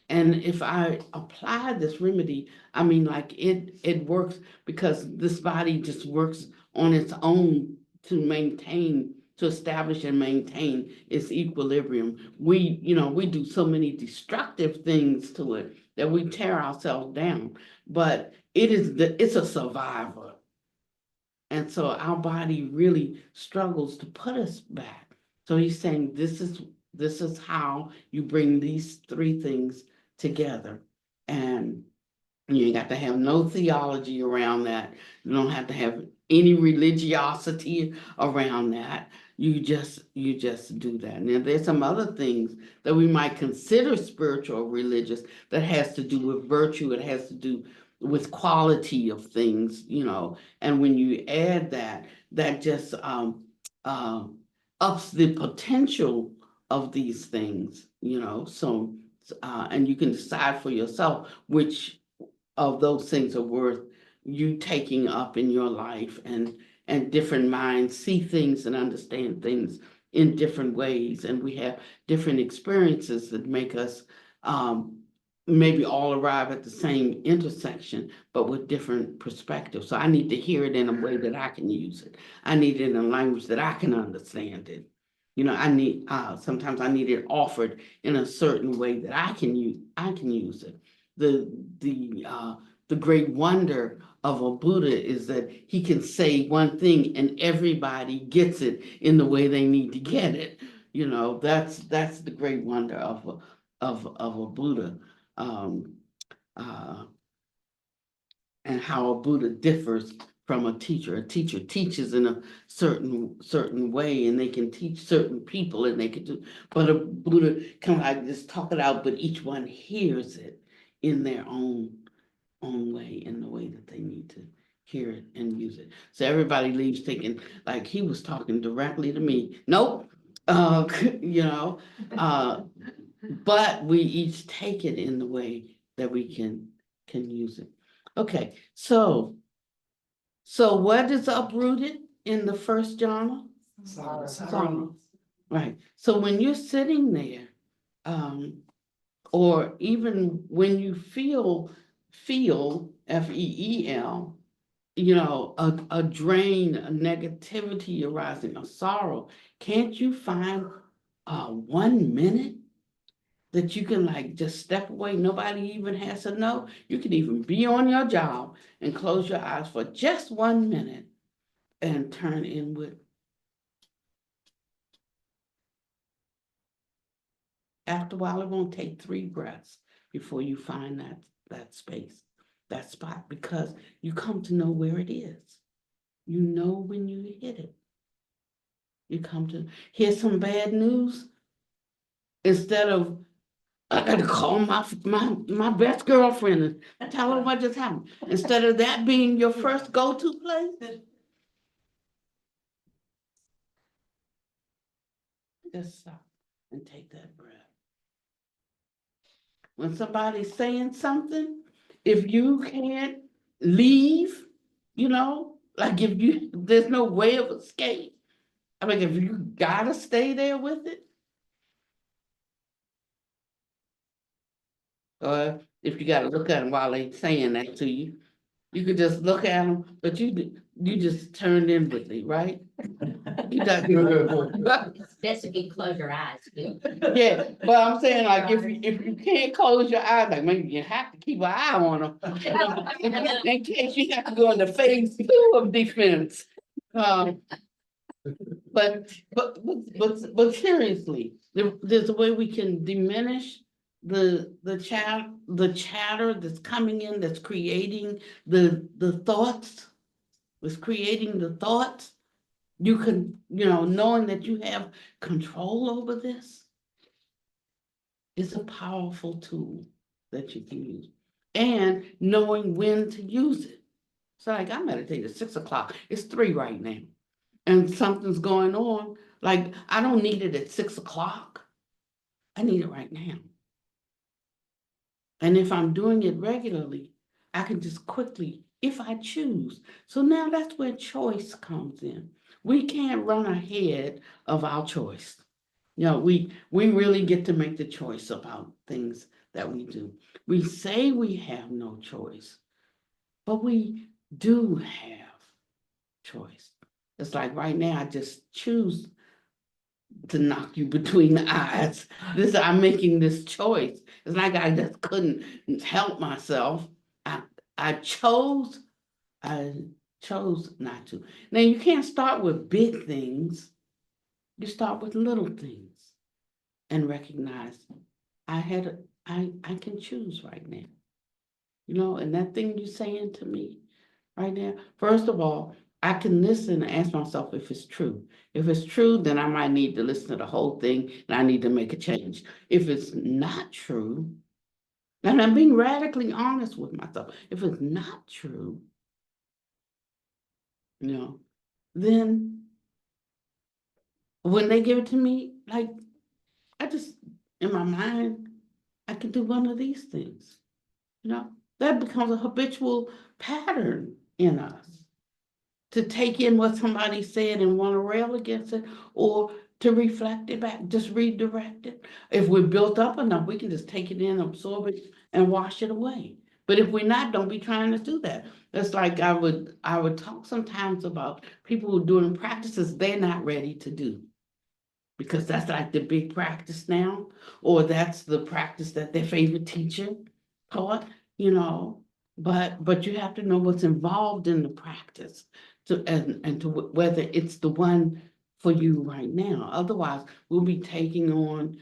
And if I apply this remedy, I mean, like it works, because this body just works on its own to establish and maintain its equilibrium. We do so many destructive things to it that we tear ourselves down, but it's a survivor. And so our body really struggles to put us back. So he's saying this is how you bring these three things together. And you ain't got to have no theology around that. You don't have to have any religiosity around that. You just do that. Now there's some other things that we might consider spiritual or religious that has to do with virtue. It has to do with quality of things, you know. And when you add that, that just ups the potential of these things, you know. So and you can decide for yourself which of those things are worth you taking up in your life, and different minds see things and understand things in different ways, and we have different experiences that make us maybe all arrive at the same intersection, but with different perspectives. So I need to hear it in a way that I can use it. I need it in a language that I can understand it. You know, sometimes I need it offered in a certain way that I can use it. The great wonder of a Buddha is that he can say one thing and everybody gets it in the way they need to get it. You know, that's the great wonder of a Buddha. And how a Buddha differs from a teacher. A teacher teaches in a certain way, and they can teach certain people, and they can do. But a Buddha kind of like just talk it out, but each one hears it in their own way, in the way that they need to hear it and use it. So everybody leaves thinking like he was talking directly to me. Nope. You know, but we each take it in the way that we can use it. Okay, so what is uprooted in the first jhana? Sorrow. Sorrow. Right, so when you're sitting there, or even when you feel, FEEL, you know, a drain, a negativity arising, a sorrow, can't you find 1 minute that you can like just step away? Nobody even has to know. You can even be on your job and close your eyes for just 1 minute and turn inward. After a while, it won't take 3 breaths before you find that space, that spot, because you come to know where it is. You know when you hit it. You come to hear some bad news, instead of I gotta call my best girlfriend and tell her what just happened. Instead of that being your first go-to place, just stop and take that breath. When somebody's saying something, if you can't leave, you know, like if there's no way of escape. I mean, if you gotta stay there with it, or if you gotta look at them while they saying that to you, you could just look at them, but you just turned inwardly, right? You got Best if you close your eyes. yeah, but I'm saying like if you can't close your eyes, like maybe you have to keep an eye on them, in case you have to go into phase 2 of defense. But seriously, there's a way we can diminish the chatter that's coming in, that's creating the thoughts, was creating the thoughts. You can, knowing that you have control over this is a powerful tool that you can use. And knowing when to use it. So like I meditate at 6 o'clock, it's 3 right now. And something's going on, like I don't need it at 6 o'clock. I need it right now. And if I'm doing it regularly, I can just quickly, if I choose. So now that's where choice comes in. We can't run ahead of our choice. We really get to make the choice about things that we do. We say we have no choice, but we do have choice. It's like right now, I just choose to knock you between the eyes. I'm making this choice. It's like I just couldn't help myself. I chose not to. Now you can't start with big things. You start with little things and recognize I can choose right now. And that thing you're saying to me right now, first of all, I can listen and ask myself if it's true. If it's true, then I might need to listen to the whole thing and I need to make a change. If it's not true, and I'm being radically honest with myself, if it's not true, then when they give it to me, like I just, in my mind, I can do one of these things. That becomes a habitual pattern in us. To take in what somebody said and want to rail against it, or to reflect it back, just redirect it. If we're built up enough, we can just take it in, absorb it, and wash it away. But if we're not, don't be trying to do that. That's like I would talk sometimes about people who are doing practices they're not ready to do. Because that's like the big practice now, or that's the practice that their favorite teacher taught, but you have to know what's involved in the practice and to whether it's the one for you right now. Otherwise, we'll be taking on,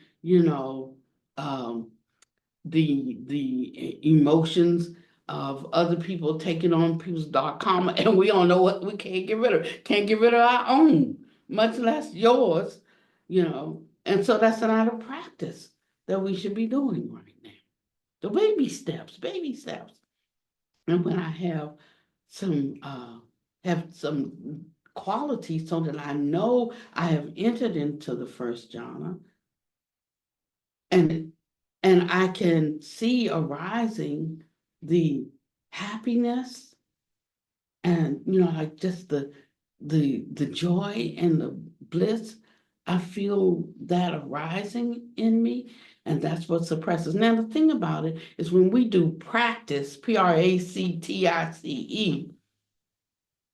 the emotions of other people, taking on people's dark karma, and we don't know what we can't get rid of. Can't get rid of our own, much less yours, And so that's not a practice that we should be doing right now. The baby steps. And when I have some qualities so that I know I have entered into the first jhana, and I can see arising the happiness and like just the joy and the bliss. I feel that arising in me, and that's what suppresses. Now, the thing about it is when we do practice, practice,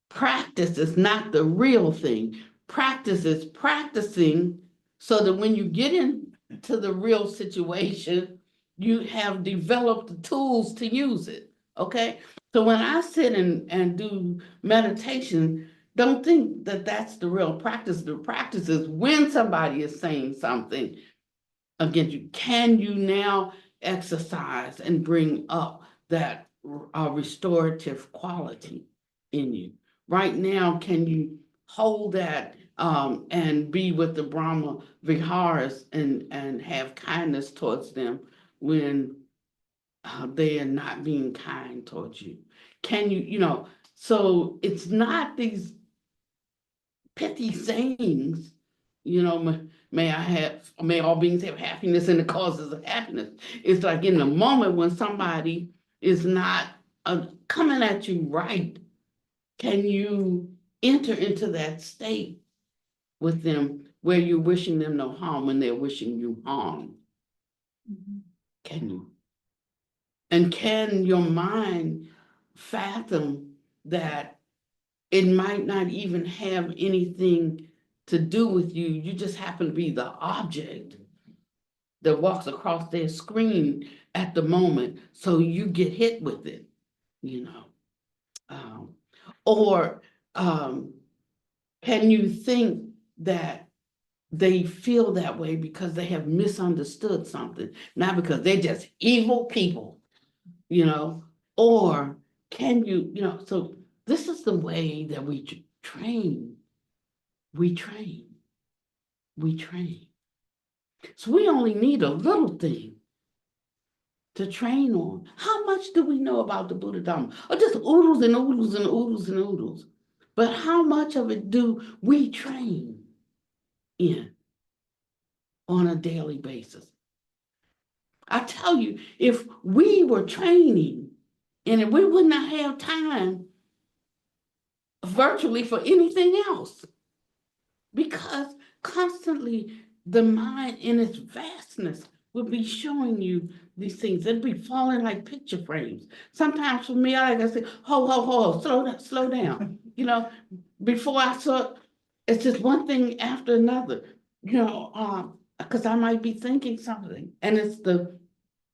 practice is not the real thing. Practice is practicing so that when you get into the real situation, you have developed the tools to use it, okay? So when I sit and do meditation, don't think that that's the real practice. The practice is when somebody is saying something against you, can you now exercise and bring up that restorative quality in you? Right now, can you hold that and be with the Brahma Viharas and have kindness towards them when they are not being kind towards you? Can you, so it's not these pithy sayings, may all beings have happiness and the causes of happiness. It's like in the moment when somebody is not coming at you right, can you enter into that state with them where you're wishing them no harm when they're wishing you harm? Can you? And can your mind fathom that it might not even have anything to do with you? You just happen to be the object that walks across their screen at the moment, so you get hit with it, or can you think that they feel that way because they have misunderstood something, not because they're just evil people, or can you, so this is the way that we train. We train. So we only need a little thing to train on. How much do we know about the Buddha Dharma? Or just oodles and oodles and oodles and oodles. But how much of it do we train in on a daily basis? I tell you, if we were training and if we would not have time virtually for anything else, because constantly the mind in its vastness will be showing you these things. It'll be falling like picture frames. Sometimes for me, I gotta say, ho, slow down. Before I saw, it's just one thing after another, because I might be thinking something and it's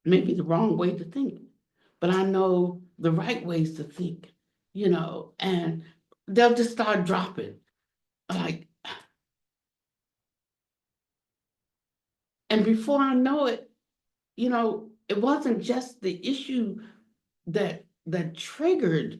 maybe the wrong way to think, but I know the right ways to think, and they'll just start dropping. Like, and before I know it, it wasn't just the issue that triggered,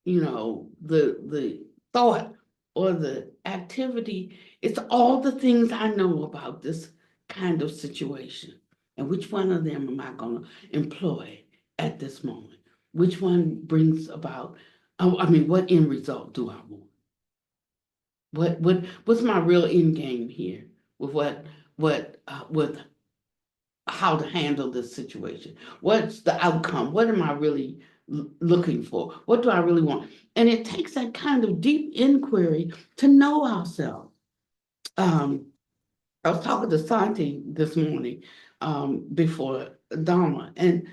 the thought or the activity. It's all the things I know about this kind of situation. And which one of them am I going to employ at this moment? Which one brings about, what end result do I want? What's my real end game here with with how to handle this situation? What's the outcome? What am I really looking for? What do I really want? And it takes that kind of deep inquiry to know ourselves. I was talking to Santi this morning before Dharma, and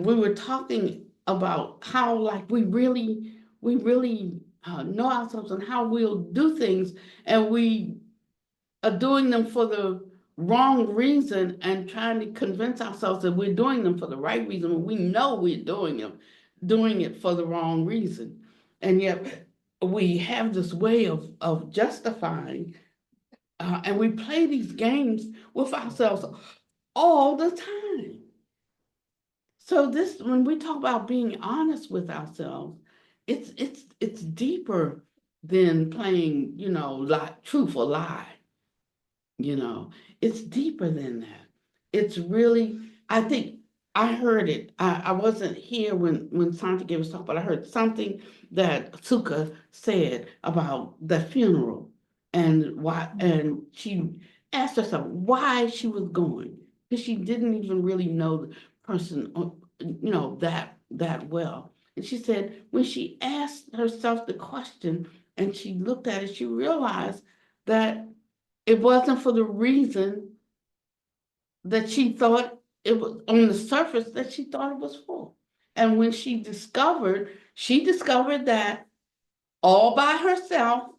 we were talking about how like we really know ourselves and how we'll do things, and we are doing them for the wrong reason and trying to convince ourselves that we're doing them for the right reason when we know we're doing it for the wrong reason. And yet we have this way of justifying, and we play these games with ourselves all the time. So when we talk about being honest with ourselves, it's deeper than playing, truth or lie. It's deeper than that. It's really, I think I heard it. I wasn't here when Santa gave us talk, but I heard something that Sukha said about the funeral and why, and she asked herself why she was going, because she didn't even really know the person, that well. And she said when she asked herself the question and she looked at it, she realized that it wasn't for the reason that she thought it was on the surface that she thought it was for. And when she discovered that all by herself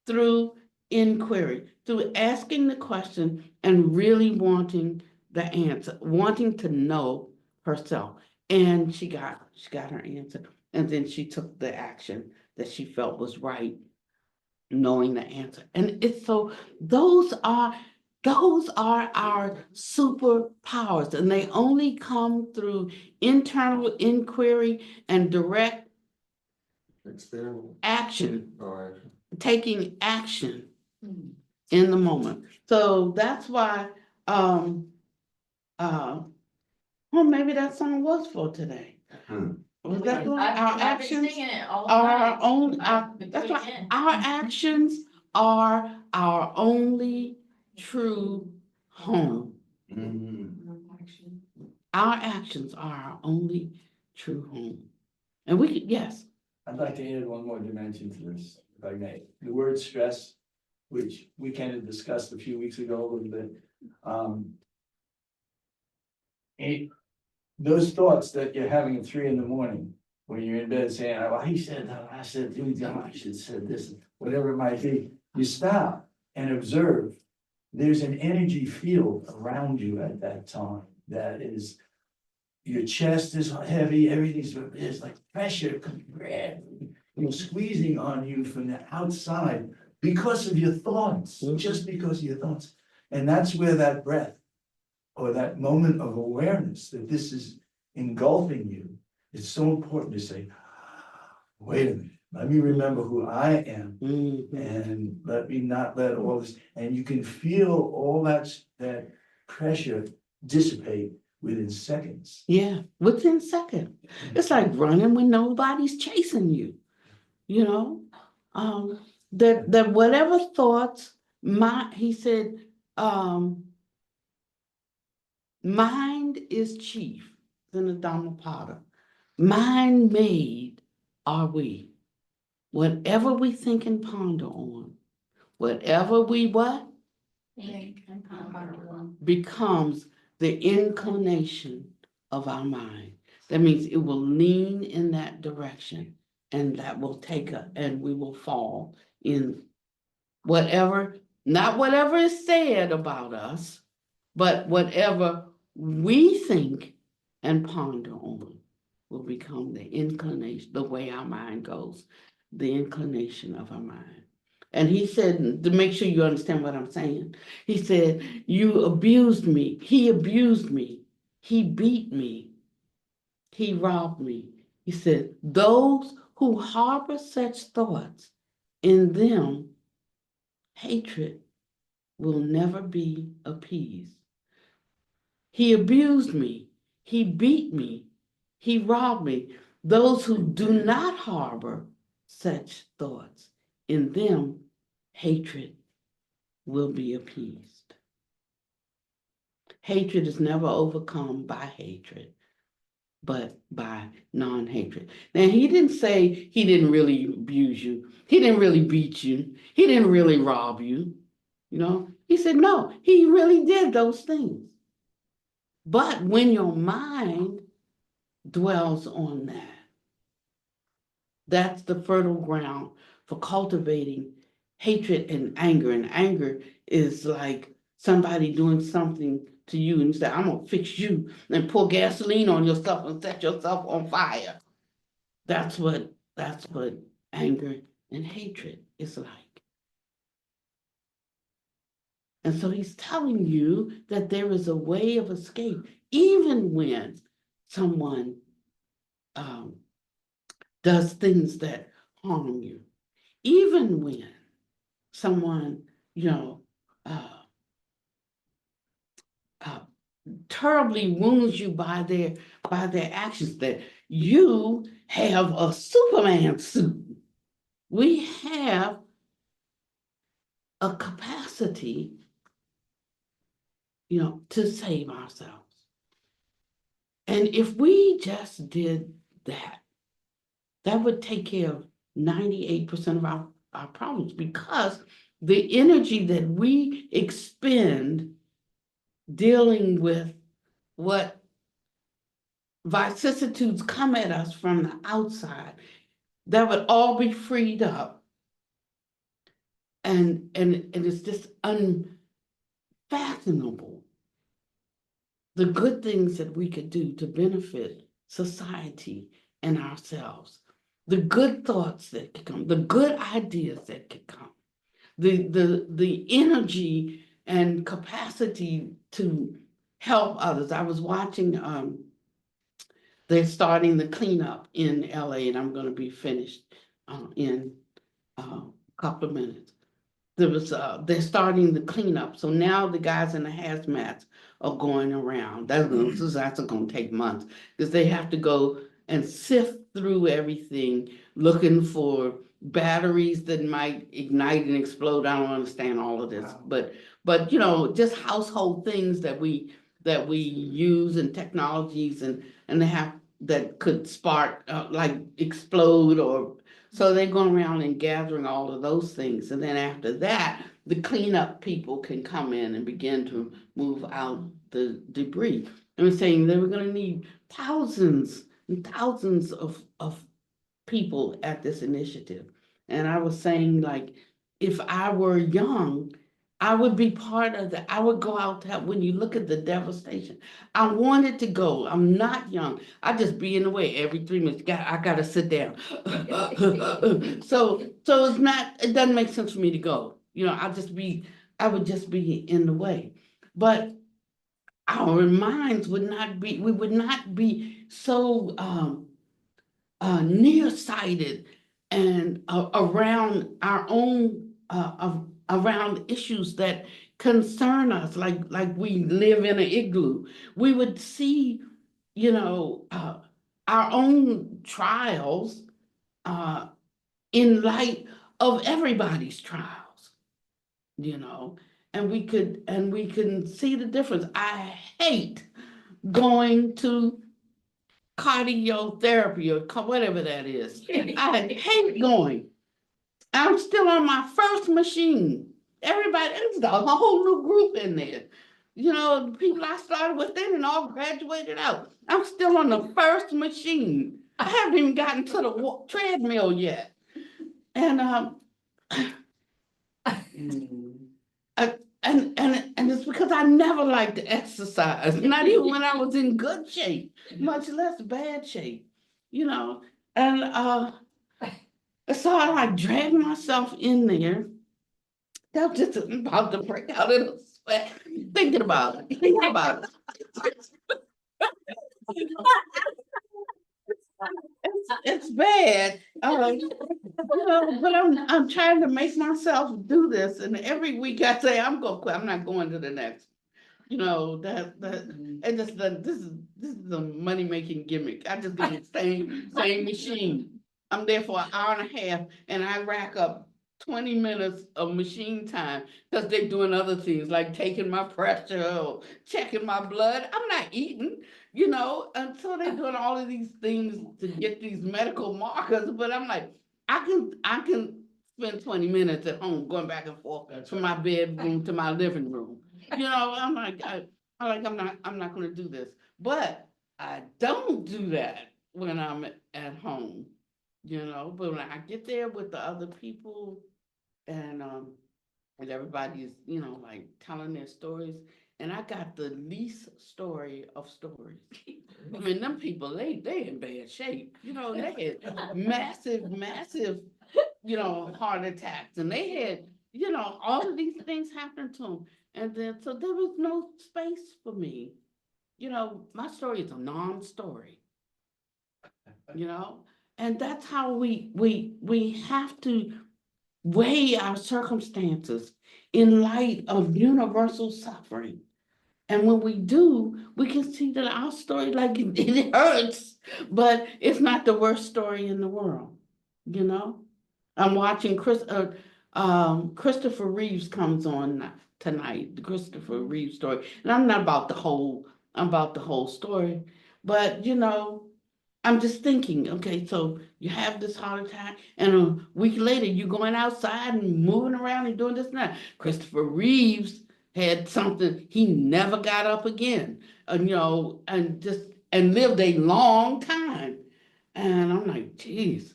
through inquiry, through asking the question and really wanting the answer, wanting to know herself. And she got her answer. And then she took the action that she felt was right, knowing the answer. And it's so those are our superpowers, and they only come through internal inquiry and direct action, taking action in the moment. So that's why, well, maybe that song was for today. Was that one? Our I've been actions singing it all are night. our own, I've been that's putting right, it. our actions are our only true home. Our actions are our only true home. And we could, yes, I'd like to add one more dimension to this, if I may. The word stress, which we kind of discussed a few weeks ago a little bit. Those thoughts that you're having at 3 a.m, when you're in bed saying, well, he said that, I said, I should have said this, whatever it might be, you stop and observe. There's an energy field around you at that time that is, your chest is heavy, everything's, there's like pressure, squeezing on you from the outside because of your thoughts, just because of your thoughts. And that's where that breath or that moment of awareness that this is engulfing you, it's so important to say, wait a minute, let me remember who I am, and let me not let all this, and you can feel all that pressure dissipate within seconds. yeah, within seconds. It's like running when nobody's chasing you, you know? That whatever thoughts, he said, mind is chief in the Dhammapada. Mind made are we. Whatever we think and ponder on, whatever we what? Think and ponder on. Becomes the inclination of our mind. That means it will lean in that direction, and that will take us, and we will fall in whatever, not whatever is said about us, but whatever we think and ponder on will become the inclination, the way our mind goes, the inclination of our mind. And he said, to make sure you understand what I'm saying, he said, you abused me, he abused me, he beat me, he robbed me. He said, those who harbor such thoughts, in them, hatred will never be appeased. He abused me, he beat me, he robbed me. Those who do not harbor such thoughts, in them, hatred will be appeased. Hatred is never overcome by hatred, but by non-hatred. Now, he didn't say he didn't really abuse you. He didn't really beat you. He didn't really rob you. You know, he said, no, he really did those things. But when your mind dwells on that, that's the fertile ground for cultivating hatred and anger. And anger is like somebody doing something to you and you say, I'm gonna fix you, and pour gasoline on yourself and set yourself on fire. That's what anger and hatred is like. And so he's telling you that there is a way of escape, even when someone does things that harm you, even when someone, terribly wounds you by their actions, that you have a Superman suit. We have a capacity, to save ourselves. And if we just did that, that would take care of 98% our problems, because the energy that we expend dealing with what vicissitudes come at us from the outside, that would all be freed up. And it's just unfathomable the good things that we could do to benefit society and ourselves, the good thoughts that could come, the good ideas that could come, the energy and capacity to help others. I was watching, they're starting the cleanup in LA, and I'm going to be finished in a couple of minutes. They're starting the cleanup. So now the guys in the hazmats are going around. That's going to take months, because they have to go and sift through everything, looking for batteries that might ignite and explode. I don't understand all of this, Wow. but just household things that we use, and technologies, and they have that could spark, like explode, or so they're going around and gathering all of those things. And then after that, the cleanup people can come in and begin to move out the debris. And we're saying they were going to need thousands and thousands of people at this initiative. And I was saying, like, if I were young, I would be part of that. I would go out to help. When you look at the devastation, I wanted to go. I'm not young. I just be in the way every 3 minutes. I gotta sit down. So it's not, it doesn't make sense for me to go. I would just be in the way. But our minds would not be, we would not be so nearsighted and around our own around issues that concern us, like we live in an igloo. We would see, our own trials in light of everybody's trials, and we can see the difference. I hate going to cardiotherapy or whatever that is. I hate going. I'm still on my first machine. Everybody, there's a whole new group in there. The people I started with, they didn't all graduated out. I'm still on the first machine. I haven't even gotten to the treadmill yet. And and it's because I never liked to exercise, not even when I was in good shape, much less bad shape, and so I like dragged myself in there. That was just about to break out in a sweat, thinking about it. It's bad, but I'm trying to make myself do this, and every week I say I'm gonna quit. I'm not going to the next. And this is a money-making gimmick. I just get the same machine. I'm there for an hour and a half, and I rack up 20 minutes of machine time, because they're doing other things like taking my pressure or checking my blood. I'm not eating, and so they're doing all of these things to get these medical markers. But I'm like, I can spend 20 minutes at home going back and forth from my bedroom to my living room. I'm like, I'm not going to do this. But I don't do that when I'm at home, But when I get there with the other people, and everybody's, like telling their stories, and I got the least story of stories. I mean, them people, they in bad shape. They had massive, heart attacks, and they had, all of these things happened to them. And then, so there was no space for me. My story is a non-story, and that's how we have to weigh our circumstances in light of universal suffering. And when we do, we can see that our story, like, it hurts, but it's not the worst story in the world, I'm watching Christopher Reeves comes on tonight, the Christopher Reeves story. And I'm not about the whole story, but I'm just thinking, okay, so you have this heart attack, and a week later you're going outside and moving around and doing this and that. Christopher Reeves had something, he never got up again, and lived a long time. And I'm like, geez,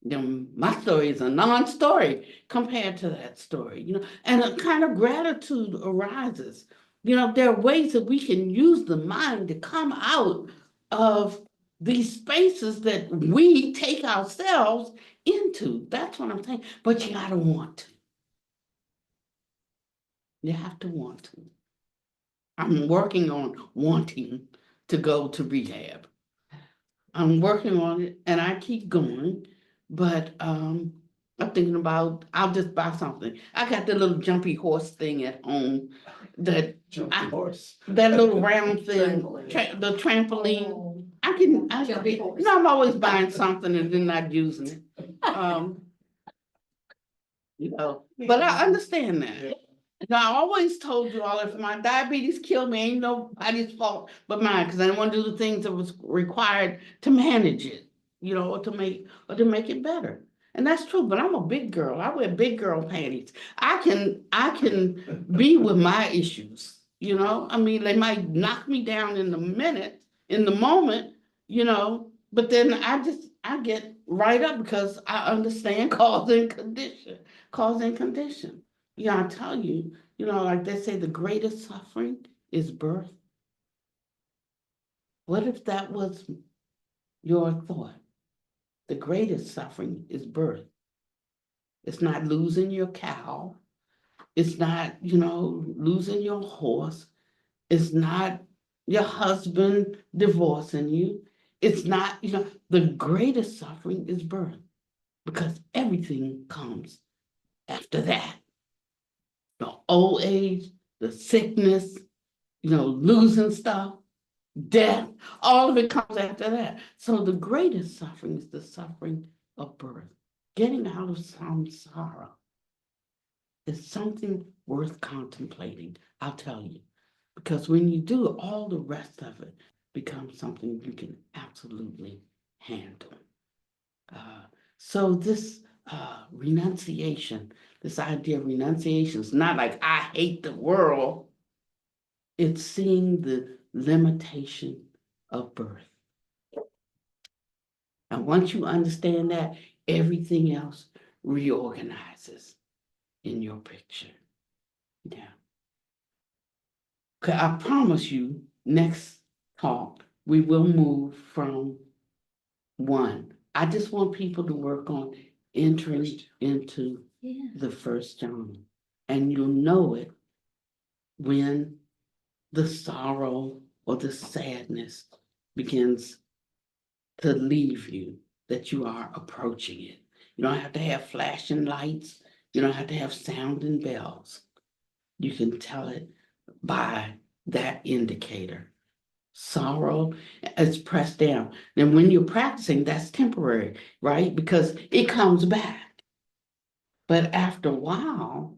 my story is a non-story compared to that story, and a kind of gratitude arises. There are ways that we can use the mind to come out of these spaces that we take ourselves into. That's what I'm saying. But you gotta want to. You have to want to. I'm working on wanting to go to rehab. I'm working on it and I keep going, but I'm thinking about, I'll just buy something. I got the little jumpy horse thing at home, that Horse. that little round thing, Trampoline. the trampoline. Oh, Jumpy horse. I'm always buying something and then not using it. But I understand that. I always told you all, if my diabetes killed me, ain't nobody's fault but mine, because I didn't want to do the things that was required to manage it, or to make it better. And that's true, but I'm a big girl. I wear big girl panties. I can be with my issues, I mean, they might knock me down in the moment, but then I get right up because I understand cause and condition. I tell you, like they say, the greatest suffering is birth. What if that was your thought? The greatest suffering is birth. It's not losing your cow. It's not, losing your horse. It's not your husband divorcing you. It's not, the greatest suffering is birth, because everything comes after that. The old age, the sickness, losing stuff, death, all of it comes after that. So the greatest suffering is the suffering of birth. Getting out of samsara is something worth contemplating, I'll tell you. Because when you do, all the rest of it becomes something you can absolutely handle. So this renunciation, this idea of renunciation is not like I hate the world. It's seeing the limitation of birth. And once you understand that, everything else reorganizes in your picture. Yeah. Okay, I promise you, next talk, we will move from 1. I just want people to work on entering into yeah. the first jhana. And you'll know it when the sorrow or the sadness begins to leave you, that you are approaching it. You don't have to have flashing lights. You don't have to have sounding bells. You can tell it by that indicator. Sorrow is pressed down. And when you're practicing, that's temporary, right? Because it comes back. But after a while,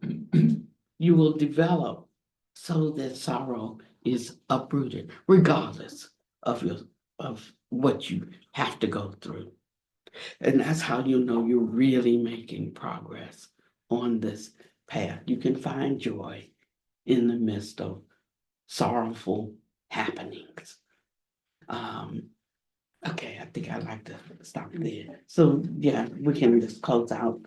you will develop so that sorrow is uprooted, regardless of what you have to go through. And that's how you know you're really making progress on this path. You can find joy in the midst of sorrowful happenings. Okay, I think I'd like to stop there. So yeah, we can just close out.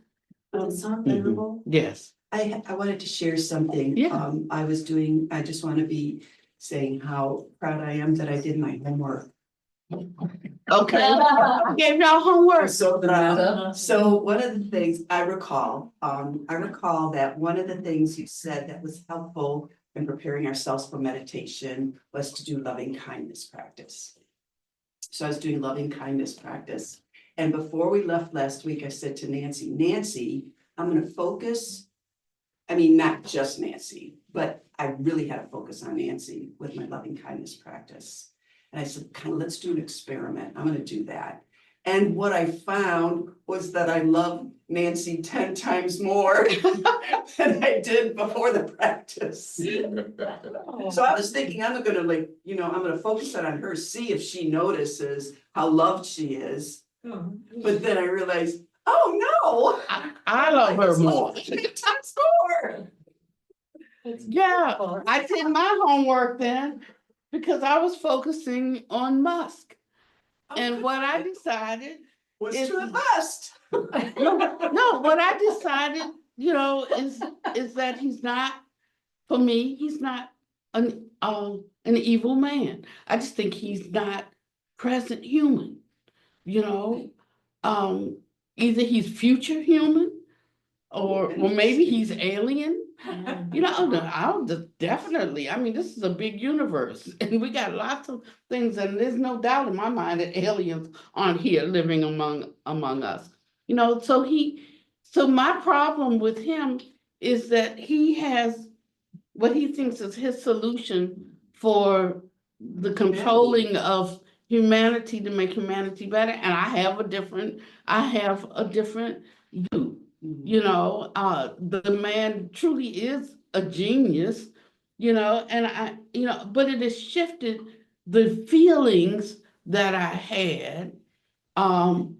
Venerable? Yes. I wanted to share something. Yeah. I just want to be saying how proud I am that I did my homework. Okay. I gave y'all homework. So one of the things I recall that one of the things you said that was helpful in preparing ourselves for meditation was to do loving kindness practice. So I was doing loving kindness practice. And before we left last week, I said to Nancy, I'm going to focus. I mean, not just Nancy, but I really had to focus on Nancy with my loving kindness practice. And I said, let's do an experiment. I'm going to do that. And what I found was that I love Nancy 10 times more than I did before the practice. So I was thinking, I'm going to focus on her, see if she notices how loved she is. But then I realized, oh no. I love her more. Times more. Yeah, I did my homework then because I was focusing on Musk. And what I decided Was is, to invest. no, what I decided, is that he's not, for me, he's not an evil man. I just think he's not present human, you know? Either he's future human or maybe he's alien. I'll definitely, I mean, this is a big universe and we got lots of things, and there's no doubt in my mind that aliens aren't here living among us. So my problem with him is that he has what he thinks is his solution for the controlling of humanity to make humanity better, and I have a different view. The man truly is a genius, but it has shifted the feelings that I had, and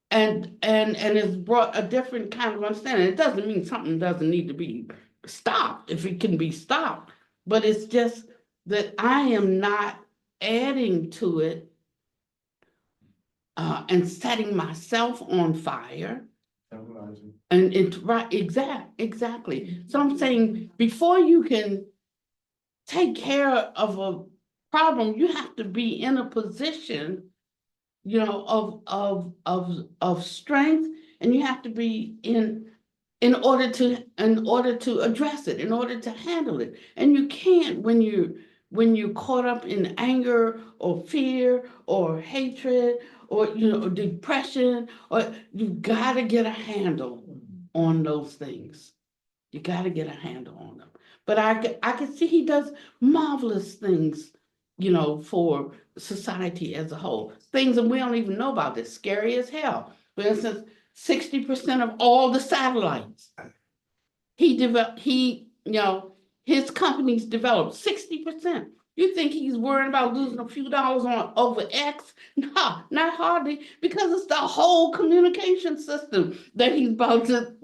it's brought a different kind of understanding. It doesn't mean something doesn't need to be stopped if it can be stopped, but it's just that I am not adding to it and setting myself on fire. And it's right, exactly. So I'm saying before you can take care of a problem, you have to be in a position, of strength, and you have to be in order to address it, in order to handle it. And you can't when you're caught up in anger or fear or hatred or depression, or you've got to get a handle on those things. You got to get a handle on them. But I can see he does marvelous things, for society as a whole. Things that we don't even know about that's scary as hell. For instance, 60% of all the satellites his companies developed 60%. You think he's worried about losing a few dollars over X? No, not hardly, because it's the whole communication system that he's about to,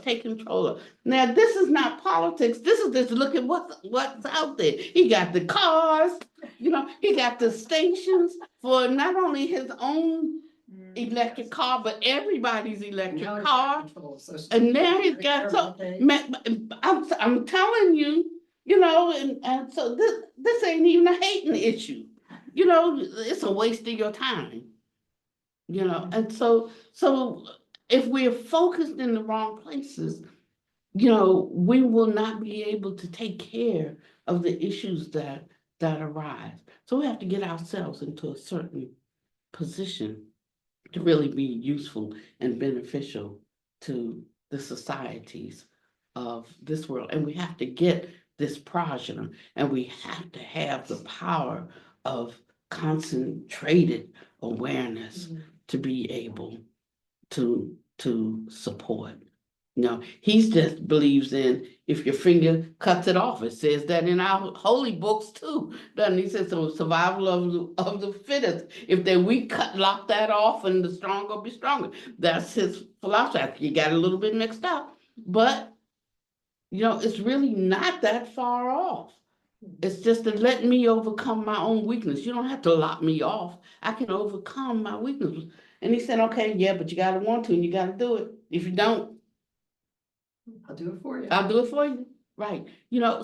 take control of. Now, this is not politics. This is just look at what's out there. He got the cars, he got the stations for not only his own electric car, but everybody's electric car. And now he's got I'm telling you, and so this ain't even a hating issue. It's a waste of your time. And so if we're focused in the wrong places, we will not be able to take care of the issues that arise. So we have to get ourselves into a certain position to really be useful and beneficial to the societies of this world. And we have to get this prajna, and we have to have the power of concentrated awareness to be able to support. He just believes in if your finger cuts it off. It says that in our holy books too. Doesn't he? Says so survival of the fittest. If they weak, lock that off, and the strong will be stronger. That's his philosophy. You got a little bit mixed up, but it's really not that far off. It's just to let me overcome my own weakness. You don't have to lock me off. I can overcome my weakness. And he said, okay, yeah, but you gotta want to, and you gotta do it. If you don't, I'll do it for you. I'll do it for you. Right.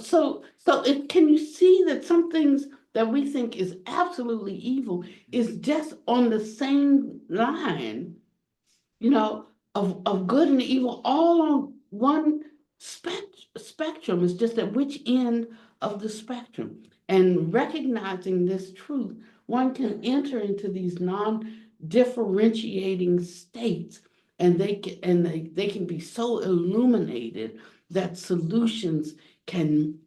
So can you see that some things that we think is absolutely evil is just on the same line, of good and evil, all on one spectrum. It's just at which end of the spectrum. And recognizing this truth, one can enter into these non-differentiating states, and they can be so illuminated that solutions can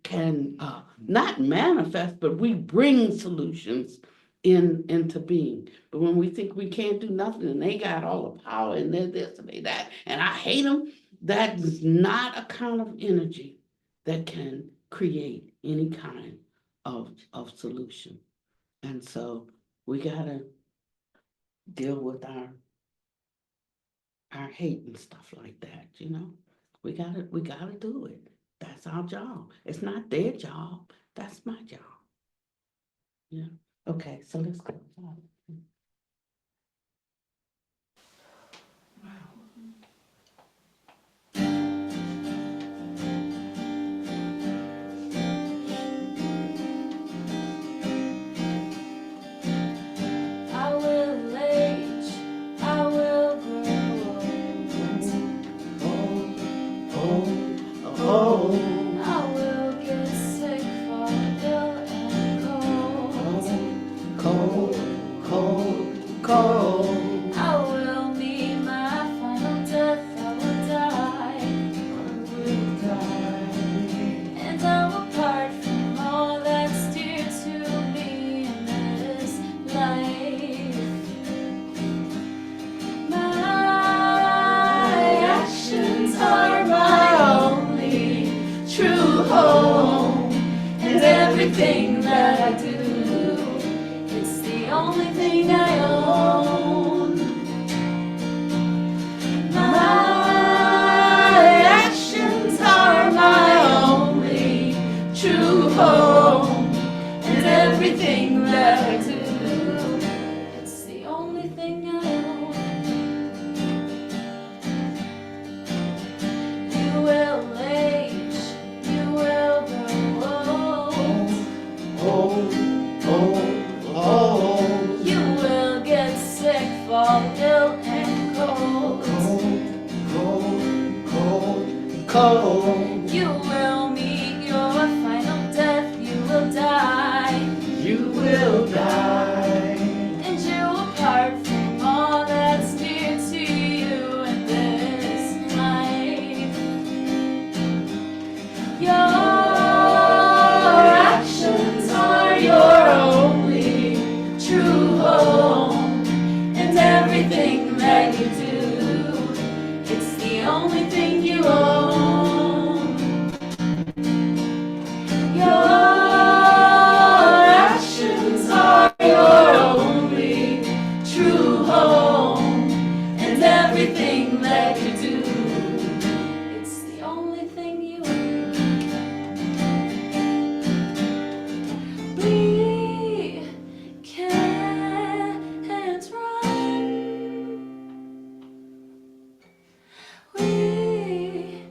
not manifest, but we bring solutions into being. But when we think we can't do nothing and they got all the power and they're this and they that, and I hate them, that is not a kind of energy that can create any kind of solution. And so we gotta deal with our hate and stuff like that, you know? We gotta do it. That's our job. It's not their job. That's my job. Yeah. Okay, so let's go. I will age, I will grow old. I will get sick, fall ill and cold. I will meet my final death, I will die. And I will part from all that's dear to me in this life. My actions are my only true home, and everything that I do, it's the only thing I own. My actions are my only true home, and everything that I do, it's the only thing I own. You will age, you will grow old. You will get sick, fall ill and cold. You will meet your final death, you will die. And you will part from all that's dear to you in this life. Your actions are your only true home, and everything that you do, it's the only thing you own. Your actions are your only true home, and everything that you do, it's the only thing you own. We can't run. We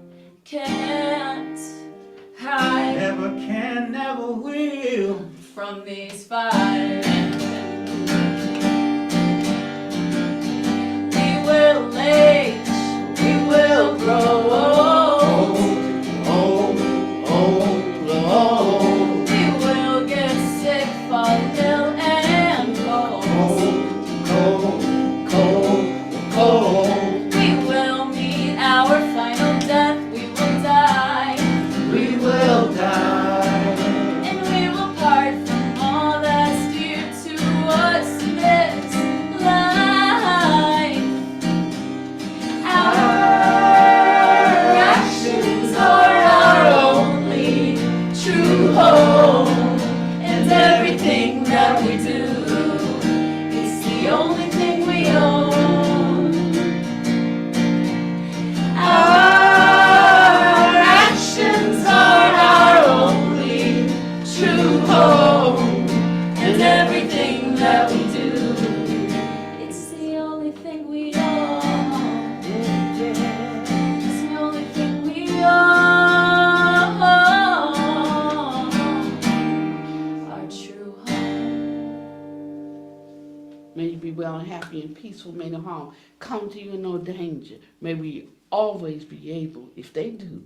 can't hide Never can, never will. from these fires. We will age, we will grow old. We will get sick, fall ill and cold. We will meet our final death, we will die. And we will part from all that's dear to us in this life. Our actions are our only true home, and everything that we do, it's the only thing we own. Our actions are our only true home, and everything that we do, it's the only thing we own. It's the only thing we own. Our true home. May you be well and happy and peaceful. May the harm come to you in no danger. May we always be able, if they do,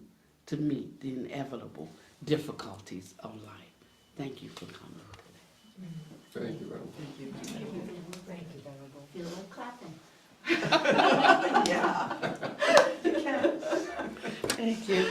to meet the inevitable difficulties of life. Thank you for coming today. Thank you, Venerable. Feel like clapping. Yeah. Thank you.